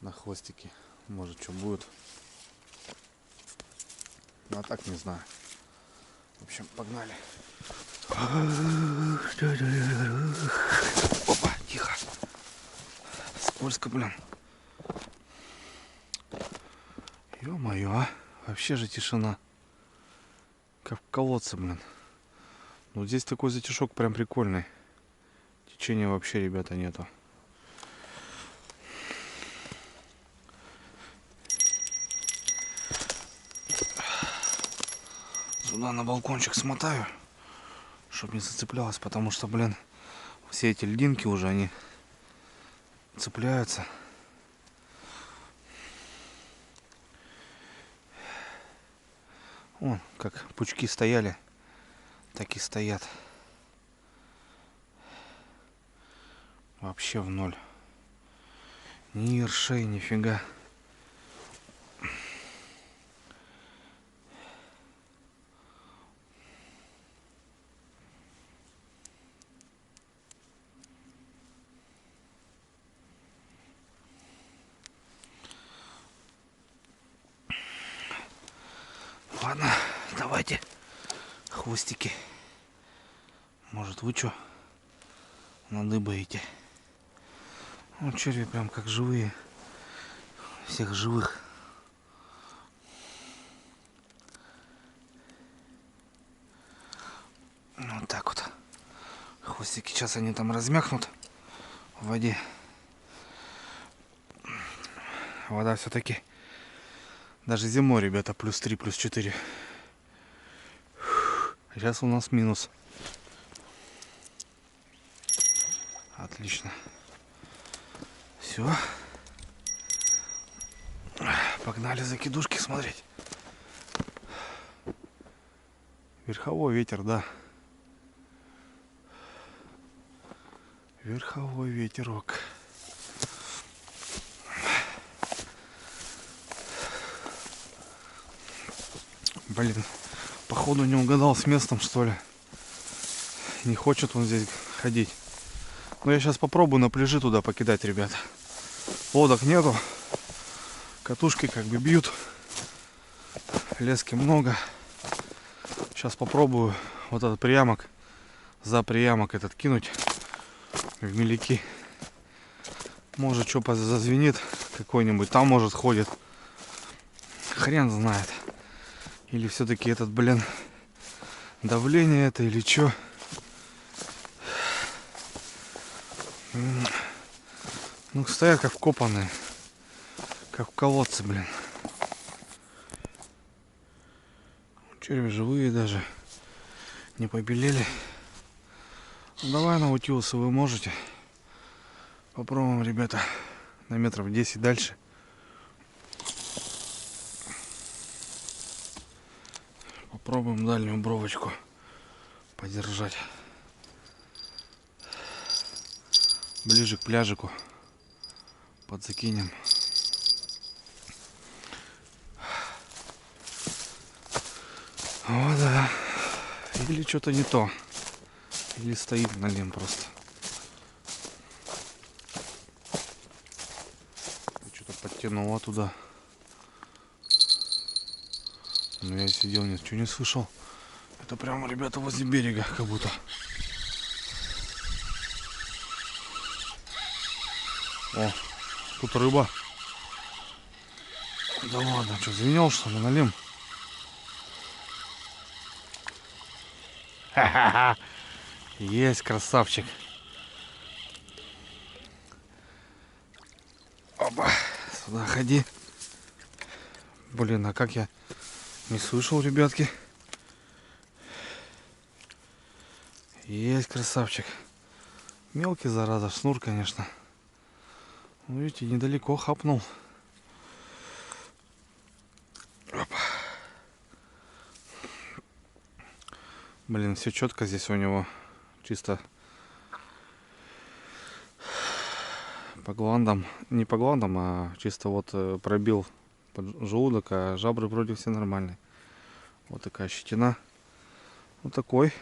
на хвостике. Может, что будет. Ну, а так не знаю. В общем, погнали. Опа, тихо. Скользко, блин. Ё-моё, а. Вообще же тишина. Как в колодце, блин. Ну, здесь такой затишок прям прикольный. Течения вообще, ребята, нету. Сюда на балкончик смотаю, чтобы не зацеплялось, потому что, блин, все эти льдинки уже, они цепляются. Вон, как пучки стояли, так и стоят. Вообще в ноль. Ни ершей, нифига. Ладно, давайте хвостики. Может, вы что надыбаете? Ну, черви прям как живые. Всех живых. Вот так вот. Хвостики сейчас они там размякнут в воде. Вода все-таки даже зимой, ребята, +3, +4. Сейчас у нас минус. Отлично. Все. Погнали закидушки смотреть. Верховой ветер, да. Верховой ветерок. Блин, походу не угадал с местом, что ли. Не хочет он здесь ходить. Но я сейчас попробую на пляжи туда покидать, ребята. Лодок нету. Катушки как бы бьют. Лески много. Сейчас попробую вот этот приямок, за приямок этот кинуть в меляки. Может, что зазвенит какой-нибудь. Там, может, ходит. Хрен знает. Или все-таки этот, блин, давление это или что. Ну, стоят как вкопанные. Как в колодце, блин. Черви живые даже. Не побелели. Ну, давай, наутилусы, вы можете. Попробуем, ребята, на метров 10 дальше. Попробуем дальнюю бровочку подержать. Ближе к пляжику подзакинем. О, да. Или что-то не то. Или стоит налим просто. Что-то подтянуло туда. Но я сидел, ничего не слышал. Это прямо, ребята, возле берега как будто. О, тут рыба. Да ладно, что, звенел, что ли, налим? Ха-ха-ха. Есть, красавчик. Опа, сюда ходи. Блин, а как я не слышал, ребятки? Есть, красавчик. Мелкий, зараза, шнур, конечно. Ну, видите, недалеко хапнул. Опа. Блин, все четко здесь у него. Чисто по гландам. Не по гландам, а чисто вот пробил желудок, а жабры вроде все нормальные. Вот такая щетина. Вот такой.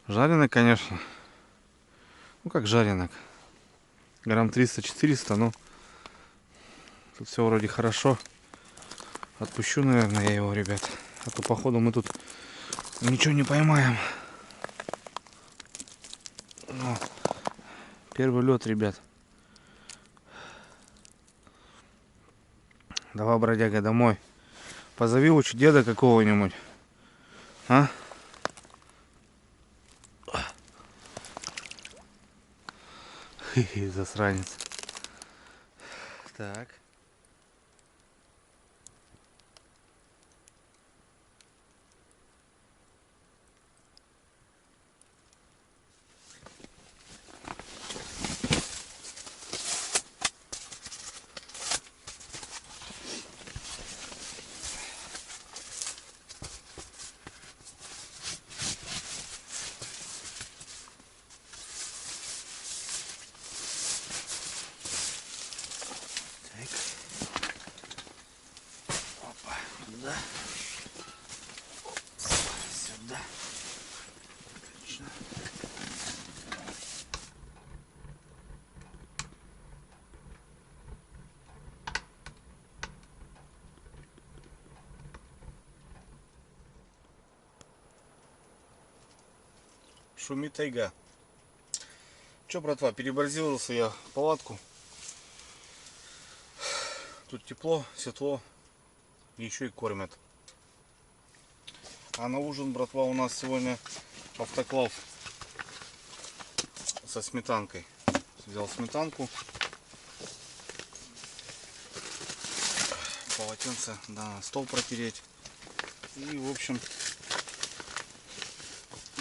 Жареный, конечно. Ну как жареный. Грамм 300-400, но тут все вроде хорошо. Отпущу, наверное, я его, ребят. А то походу мы тут ничего не поймаем. Но первый лед, ребят. Давай, бродяга, домой. Позови лучше деда какого-нибудь. А? Хе-хе, засранец. Так. Сюда. Сюда. Отлично. Шумит тайга. Че, братва, переборзился я в палатку. Тут тепло, светло. Еще и кормят. А на ужин, братва, у нас сегодня автоклав со сметанкой. Взял сметанку, полотенце, да, стол протереть. И, в общем,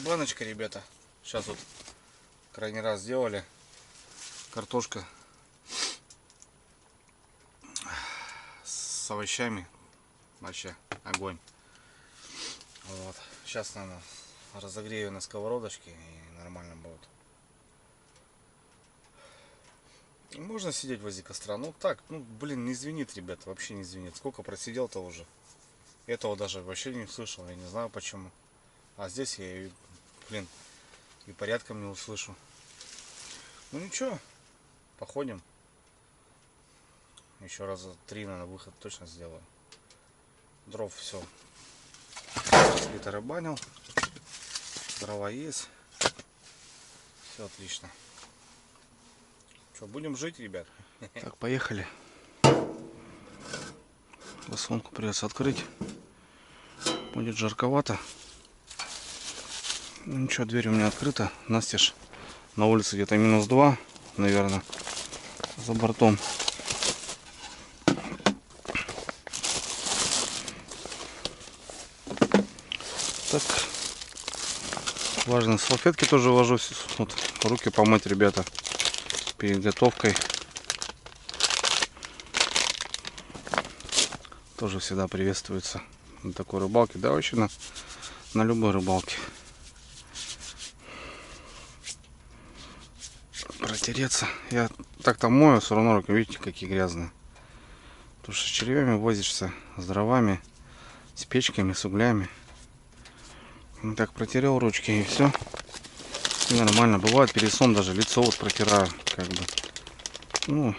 баночка, ребята. Сейчас вот крайний раз сделали. Картошка с овощами. Вообще огонь. Вот. Сейчас, наверное, разогрею на сковородочке и нормально будет. Можно сидеть возле костра. Ну так, ну блин, не звенит, ребят, вообще не звенит. Сколько просидел-то уже. Этого даже вообще не услышал, я не знаю почему. А здесь я, блин, и порядком не услышу. Ну ничего, походим. Еще раза 3 на выход точно сделаю. Дров все притарабанил. Дрова есть. Все отлично. Что, будем жить, ребят? Так, поехали. Заслонку придется открыть. Будет жарковато. Ну, ничего, дверь у меня открыта. Настежь. На улице где-то -2, наверное, за бортом. Так, важно, салфетки тоже ложусь. Вот, руки помыть, ребята, перед готовкой. Тоже всегда приветствуется на такой рыбалке, да, вообще на любой рыбалке. Протереться. Я так-то мою, все равно руки, видите, какие грязные. Потому что с червями возишься, с дровами, с печками, с углями. Ну, так протерел ручки и все. И нормально. Бывает перед сном даже лицо вот протираю, как бы. Ну,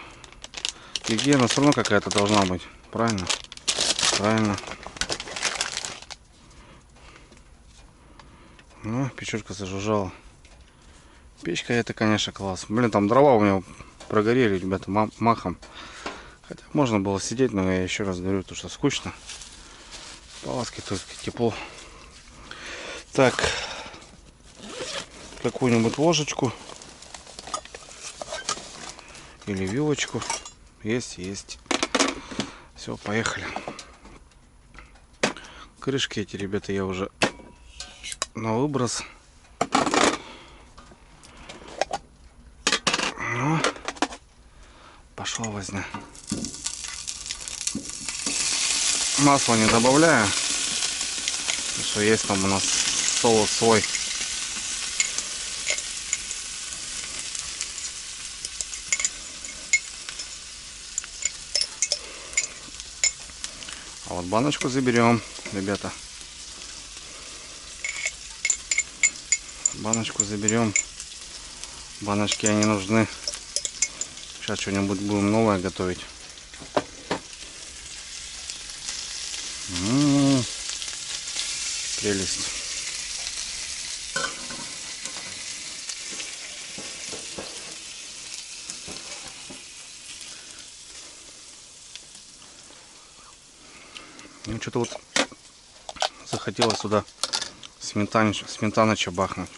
гигиена все равно какая-то должна быть. Правильно? Правильно. Ну, печурка зажужжала. Печка это, конечно, класс. Блин, там дрова у меня прогорели, ребята, махом. Хотя можно было сидеть, но я еще раз говорю, то что скучно. В палатке только тепло. Так, какую-нибудь ложечку или вилочку. Есть. Все, поехали. Крышки эти, ребята, я уже на выброс. Ну, пошла возня. Масло не добавляю, что есть там у нас соус свой. А вот баночку заберем, ребята. Баночку заберем. Баночки они нужны. Сейчас что-нибудь будем новое готовить. Прелесть. Ну что-то вот захотелось сюда сметаночка бахнуть.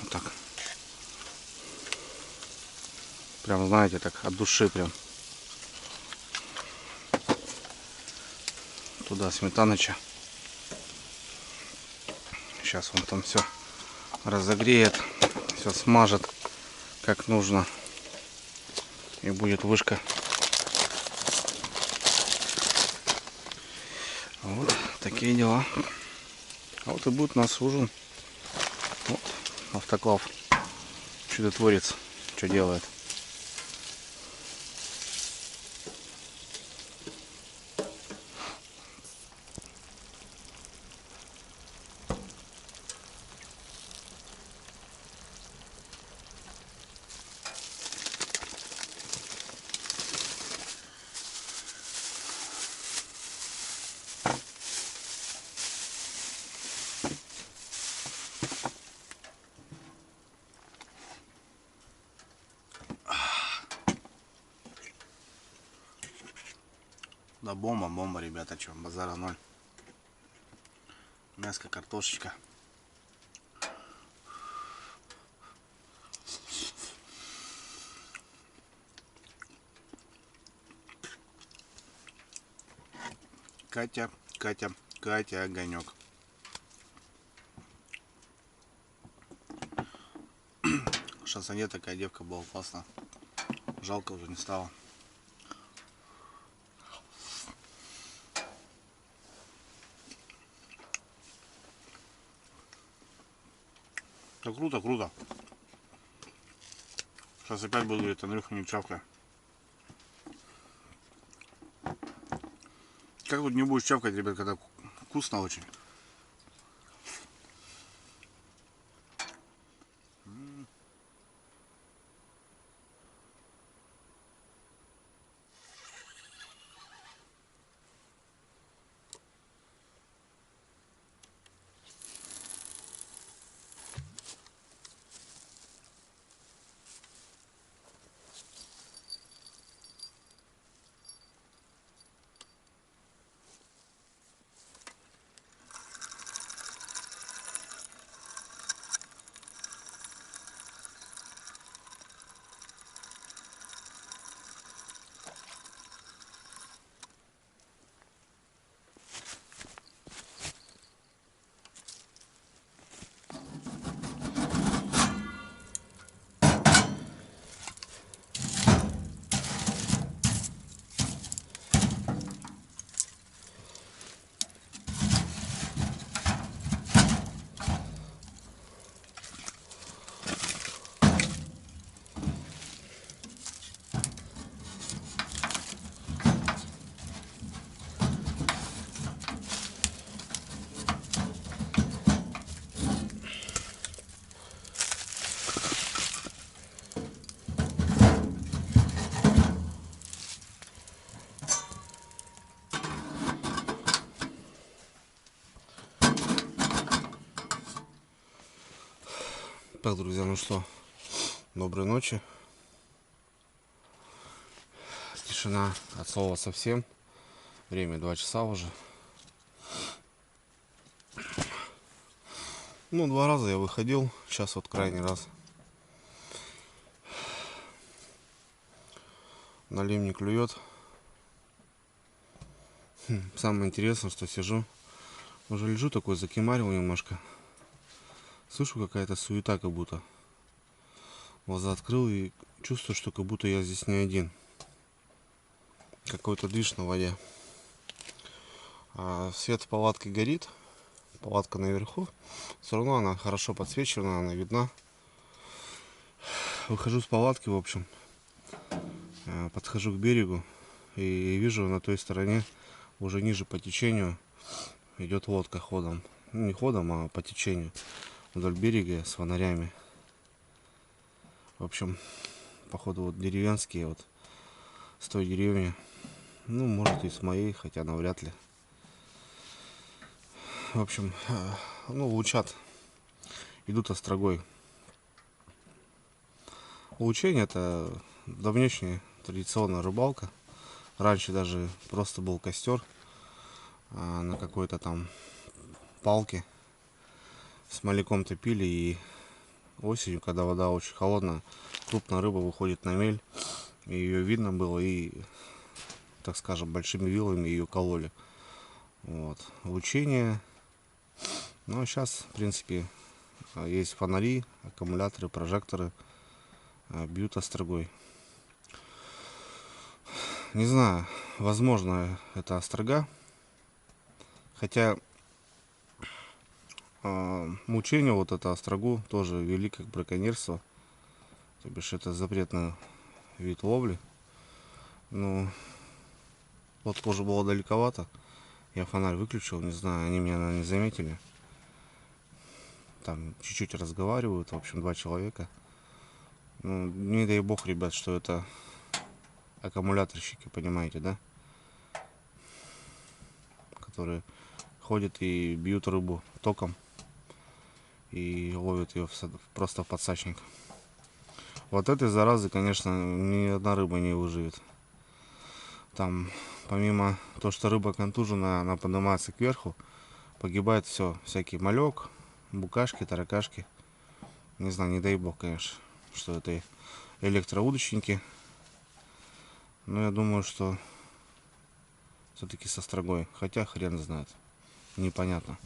Вот так. Прям, знаете, так от души прям. Туда сметаноча. Сейчас он там все разогреет, все смажет как нужно. И будет вышка. Вот такие дела. А вот и будет у нас ужин. Вот автоклав чудотворец, что делает. Да бомба, ребята, что, базара ноль. Мяско, картошечка. Катя, огонек. Шансонье такая девка была, классно. Жалко уже не стало. Да круто. Сейчас опять буду говорить, Андрюха, не чавкай. Как тут не будешь чавкать, ребят, когда вкусно очень. Так, друзья, ну что, доброй ночи. Тишина от слова совсем. Время 2 часа уже. Ну, 2 раза я выходил. Сейчас вот крайний раз. Налим не клюет. Самое интересное, что сижу. Уже лежу такой, закимарил немножко. Слышу, какая-то суета как будто. Глаза открыл и чувствую, что как будто я здесь не один. Какой-то движ на воде. Свет в палатке горит. Палатка наверху. Все равно она хорошо подсвечена, она видна. Выхожу с палатки, в общем. Подхожу к берегу и вижу на той стороне, уже ниже по течению, идет лодка ходом. Ну, не ходом, а по течению. Вдоль берега с фонарями. В общем, походу вот деревенские, вот с той деревни. Ну, может и с моей, хотя навряд ли. В общем, ну, лучат. Идут острогой. Лучение — это давнешняя традиционная рыбалка. Раньше даже просто был костер на какой-то там палке. С маляком топили, и осенью, когда вода очень холодная, крупная рыба выходит на мель. И ее видно было, и, так скажем, большими вилами ее кололи. Вот. Лучение. Ну а сейчас, в принципе, есть фонари, аккумуляторы, прожекторы. Бьют острогой. Не знаю, возможно, это острога. Хотя мучение вот это острогу тоже вели как браконьерство. То бишь это запретный вид ловли. Ну, вот тоже было далековато. Я фонарь выключил, не знаю, они меня, наверное, не заметили. Там чуть-чуть разговаривают, в общем, два человека. Ну, не дай бог, ребят, что это аккумуляторщики, понимаете, да? Которые ходят и бьют рыбу током и ловят ее просто в подсачник. Вот этой заразы, конечно, ни одна рыба не выживет. Там, помимо того, что рыба контужена, она поднимается кверху, погибает все, всякий малек, букашки, таракашки. Не знаю, не дай бог, конечно, что это электроудочники. Но я думаю, что все-таки со острогой. Хотя хрен знает. Непонятно.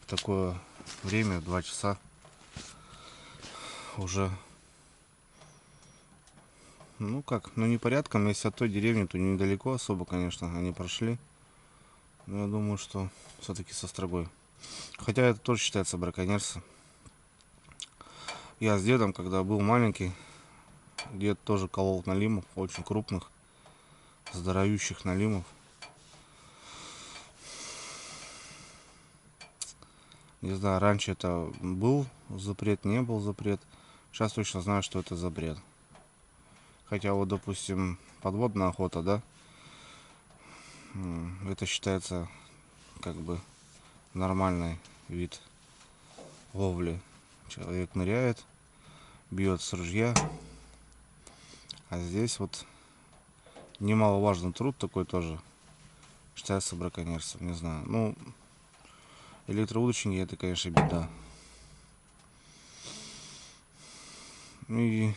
В такое время, 2 часа, уже, ну как, ну не порядком. Если от той деревни, то недалеко особо, конечно, они прошли. Но я думаю, что все-таки со острогой. Хотя это тоже считается браконьерством. Я с дедом, когда был маленький, дед тоже колол налимов, очень крупных, здоровющих налимов. Не знаю, раньше это был запрет, не был запрет. Сейчас точно знаю, что это запрет. Хотя вот, допустим, подводная охота, да, это считается как бы нормальный вид ловли. Человек ныряет, бьет с ружья. А здесь вот немаловажный труд такой тоже считается браконьерством, не знаю. Ну, электроудочники — это, конечно, беда. Ну и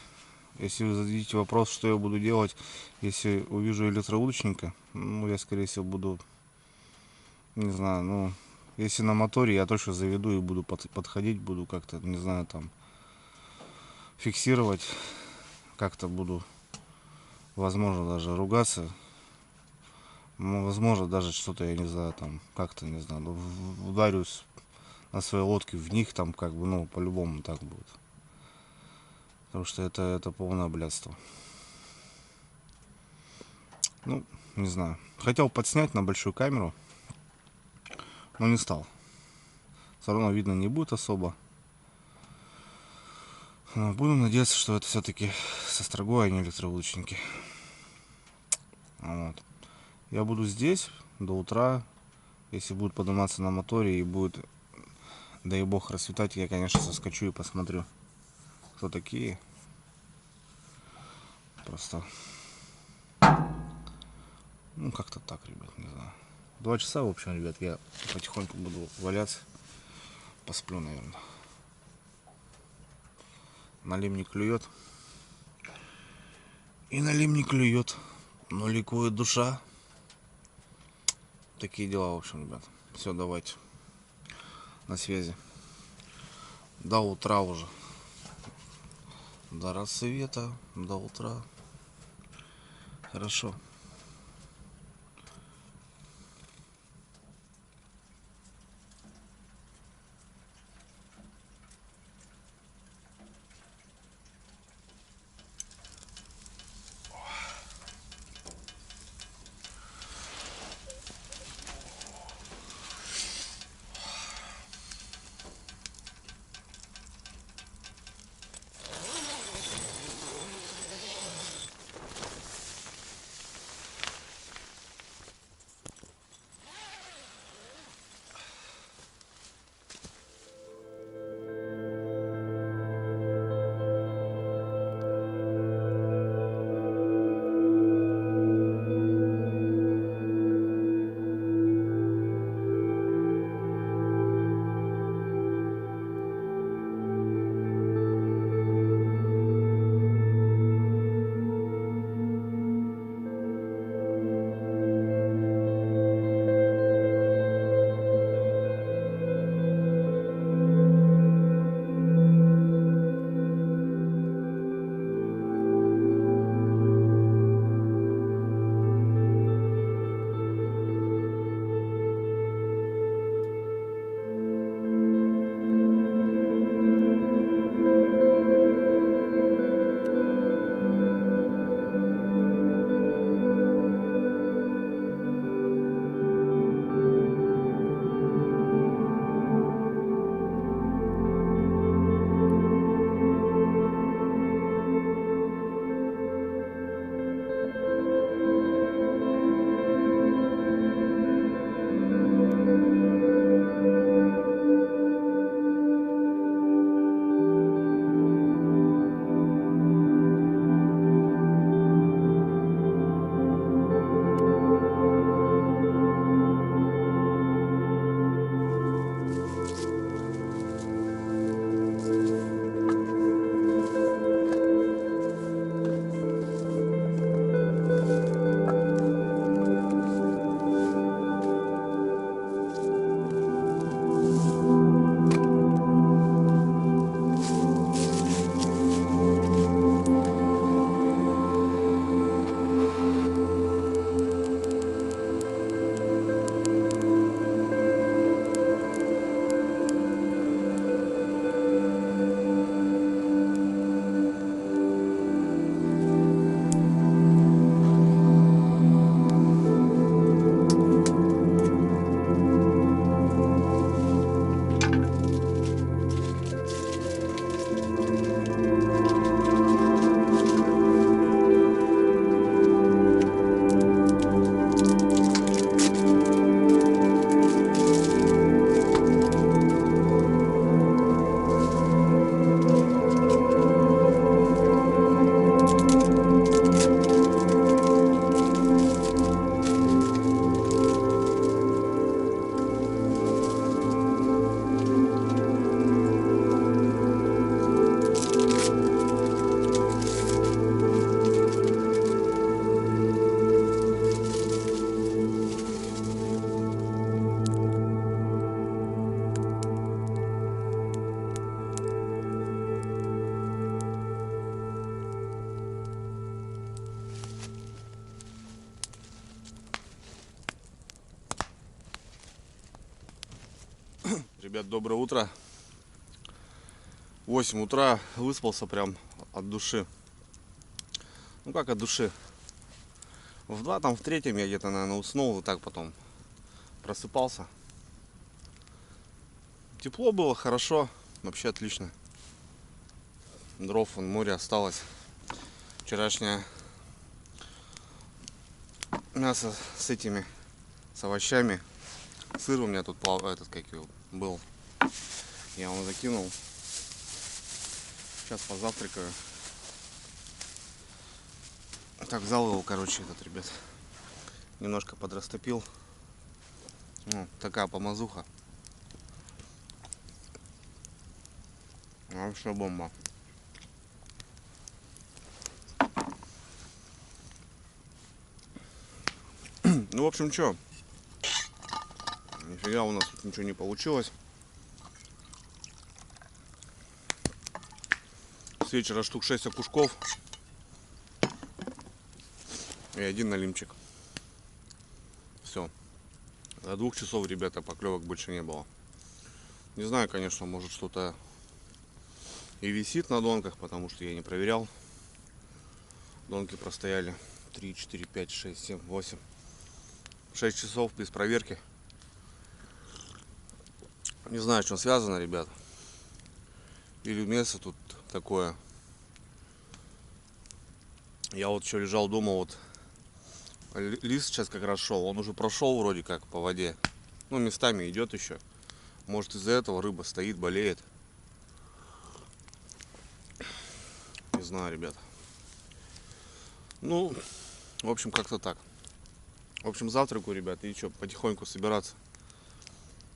если вы зададите вопрос, что я буду делать, если увижу электроудочника, ну, я, скорее всего, буду, не знаю, ну, если на моторе, я точно заведу и буду подходить, буду как-то, не знаю, там, фиксировать, как-то буду, возможно, даже ругаться, возможно, даже что-то, я не знаю, там, как-то, не знаю, ударюсь на своей лодке в них, там, как бы, ну, по-любому так будет. Потому что это полное блядство. Ну, не знаю. Хотел подснять на большую камеру, но не стал. Все равно видно не будет особо. Но буду надеяться, что это все-таки со острогой, а не электроудочники. Вот. Я буду здесь до утра. Если будет подниматься на моторе и будет, дай бог, расцветать, я, конечно, соскочу и посмотрю, кто такие. Просто, ну, как-то так, ребят, не знаю. 2 часа, в общем, ребят, я потихоньку буду валяться. Посплю, наверное. Налим не клюет. И налим не клюет. Но ликует душа. Такие дела, в общем, ребят. Все, давайте. На связи. До утра уже. До рассвета, до утра. Хорошо. Ребят, доброе утро. 8 утра, выспался прям от души. Ну как от души? В 2, там в 3 я где-то, наверное, уснул, и так потом просыпался. Тепло было, хорошо, вообще отлично. Дров, вон, море осталось. Вчерашнее мясо с этими, с овощами. Сыр у меня тут этот, как его, был. Я его закинул. Сейчас позавтракаю. Так, взял его, короче, этот, ребят. Немножко подрастопил. Ну, такая помазуха. Вообще бомба. Ну, в общем, что? Нифига у нас тут ничего не получилось. С вечера штук 6 окушков. И 1 налимчик. Все. До 2 часов, ребята, поклевок больше не было. Не знаю, конечно, может что-то и висит на донках, потому что я не проверял. Донки простояли 3, 4, 5, 6, 7, 8. 6 часов без проверки. Не знаю, с чем связано, ребят. Или место тут такое. Я вот еще лежал, думал, вот лист сейчас как раз шел. Он уже прошел вроде как по воде. Ну, местами идет еще. Может, из-за этого рыба стоит, болеет. Не знаю, ребят. Ну, в общем, как-то так. В общем, завтраку, ребят, и что, потихоньку собираться.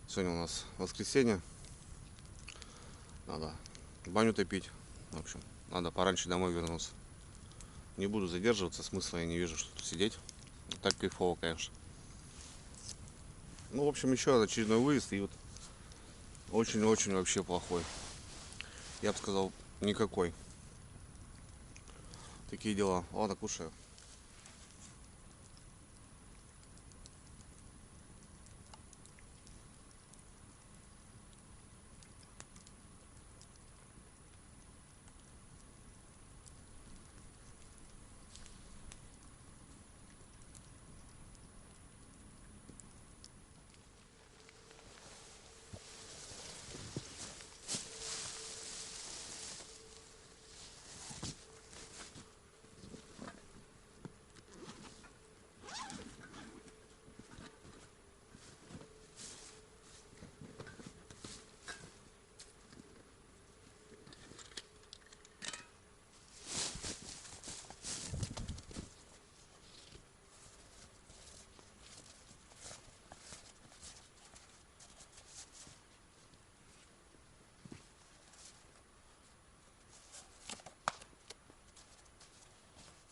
Сегодня у нас воскресенье. Надо баню топить. В общем, надо пораньше домой вернуться. Не буду задерживаться, смысла я не вижу, что тут сидеть. Так кайфово, конечно. Ну, в общем, еще очередной выезд, и вот очень-очень вообще плохой. Я бы сказал, никакой. Такие дела. Ладно, кушаю.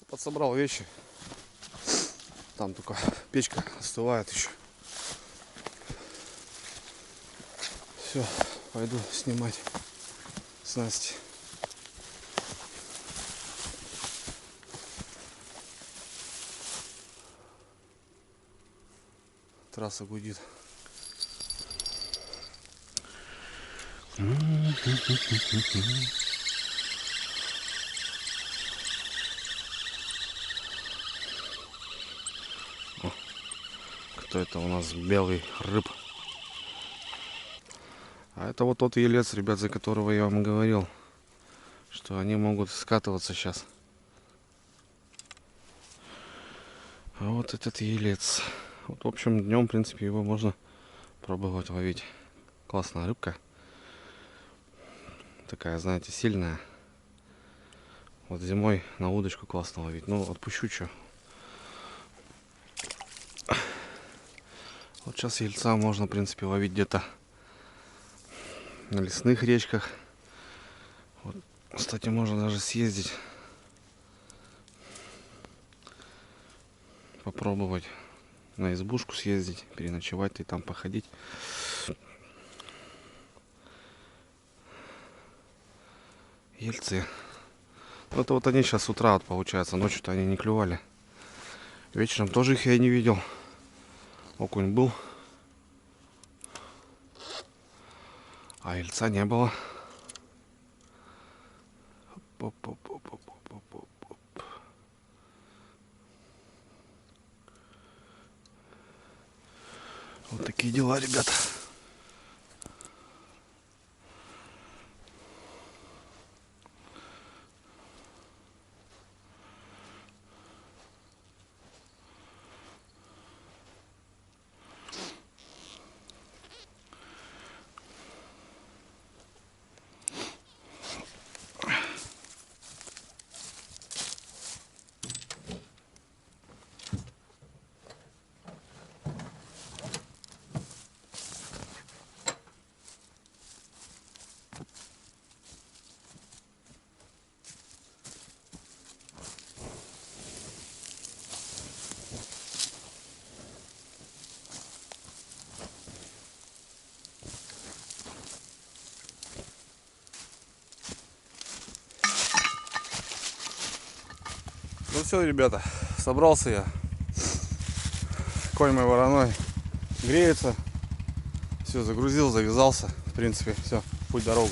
Подсобрал вещи. Там только печка остывает еще. Все, пойду снимать снасти. Трасса гудит. Кто это у нас? Белый рыб. А это вот тот елец, ребят, за которого я вам говорил, что они могут скатываться сейчас. А вот этот елец. Вот, в общем, днем, в принципе, его можно пробовать ловить. Классная рыбка. Такая, знаете, сильная. Вот зимой на удочку классно ловить. Ну, отпущу что. Вот сейчас ельца можно, в принципе, ловить где-то на лесных речках. Вот, кстати, можно даже съездить, попробовать на избушку съездить, переночевать и там походить. Ельцы. Это вот они сейчас с утра, вот, получается, ночью-то они не клювали. Вечером тоже их я не видел. Окунь был. А ельца не было. Оп-оп-оп-оп-оп-оп-оп. Вот такие дела, ребята. Ну все, ребята, собрался я. Конь мой вороной греется. Все, загрузил, завязался. В принципе, все, путь дорогу.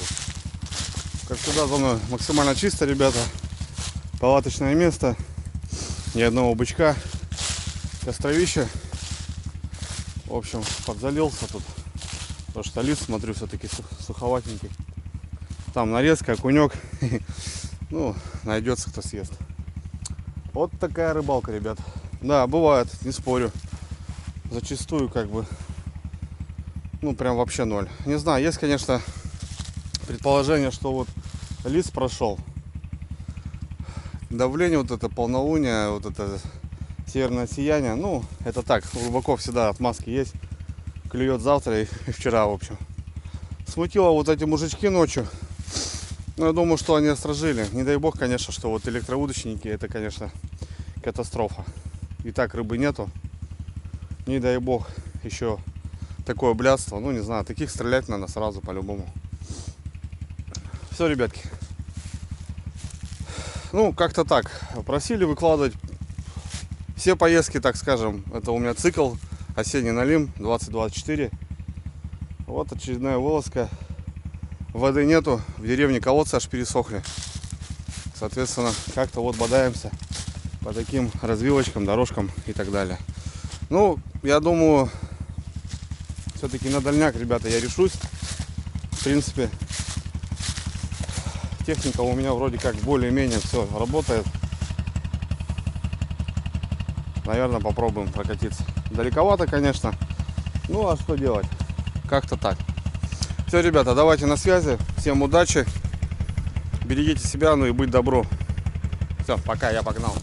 Как всегда, за мной максимально чисто, ребята. Палаточное место. Ни одного бычка. Костровище. В общем, подзалился тут. Потому что лист, смотрю, все-таки суховатенький. Там нарезка, окунек. Ну, найдется, кто съест. Вот такая рыбалка, ребят. Да, бывает, не спорю. Зачастую как бы, ну, прям вообще ноль. Не знаю, есть, конечно, предположение, что вот лист прошел. Давление, вот это полнолуние, вот это северное сияние. Ну, это так, глубоко всегда отмазки есть. Клюет завтра и вчера, в общем. Смутило вот эти мужички ночью. Но я думаю, что они острожили. Не дай бог, конечно, что вот электроудочники, это, конечно, катастрофа. И так рыбы нету. Не дай бог еще такое блядство. Ну, не знаю, таких стрелять надо сразу по-любому. Все, ребятки. Ну, как-то так. Просили выкладывать все поездки, так скажем. Это у меня цикл осенний налим 2024. Вот очередная вылазка. Воды нету, в деревне колодцы аж пересохли. Соответственно, как-то вот бодаемся по таким развилочкам, дорожкам и так далее. Ну, я думаю, все-таки на дальняк, ребята, я решусь. В принципе, техника у меня вроде как более-менее все работает. Наверное, попробуем прокатиться. Далековато, конечно. Ну, а что делать? Как-то так. Все, ребята, давайте на связи. Всем удачи. Берегите себя, ну и будь добру. Все, пока, я погнал.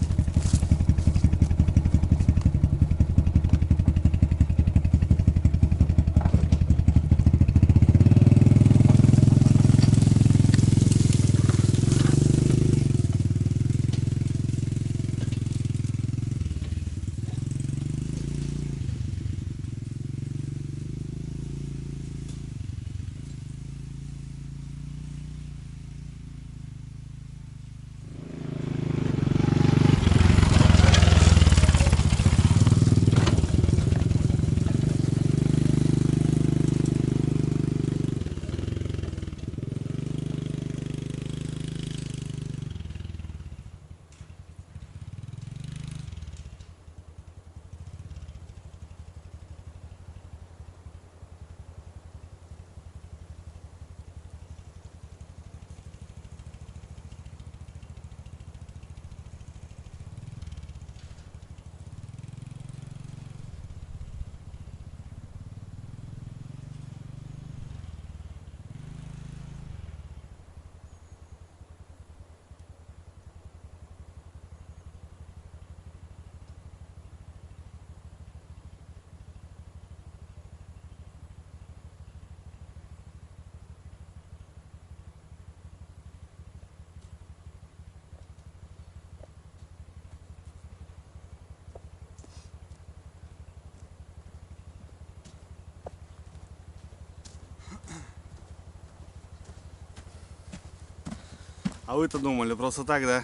А вы-то думали просто так, да?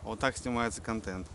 Вот так снимается контент.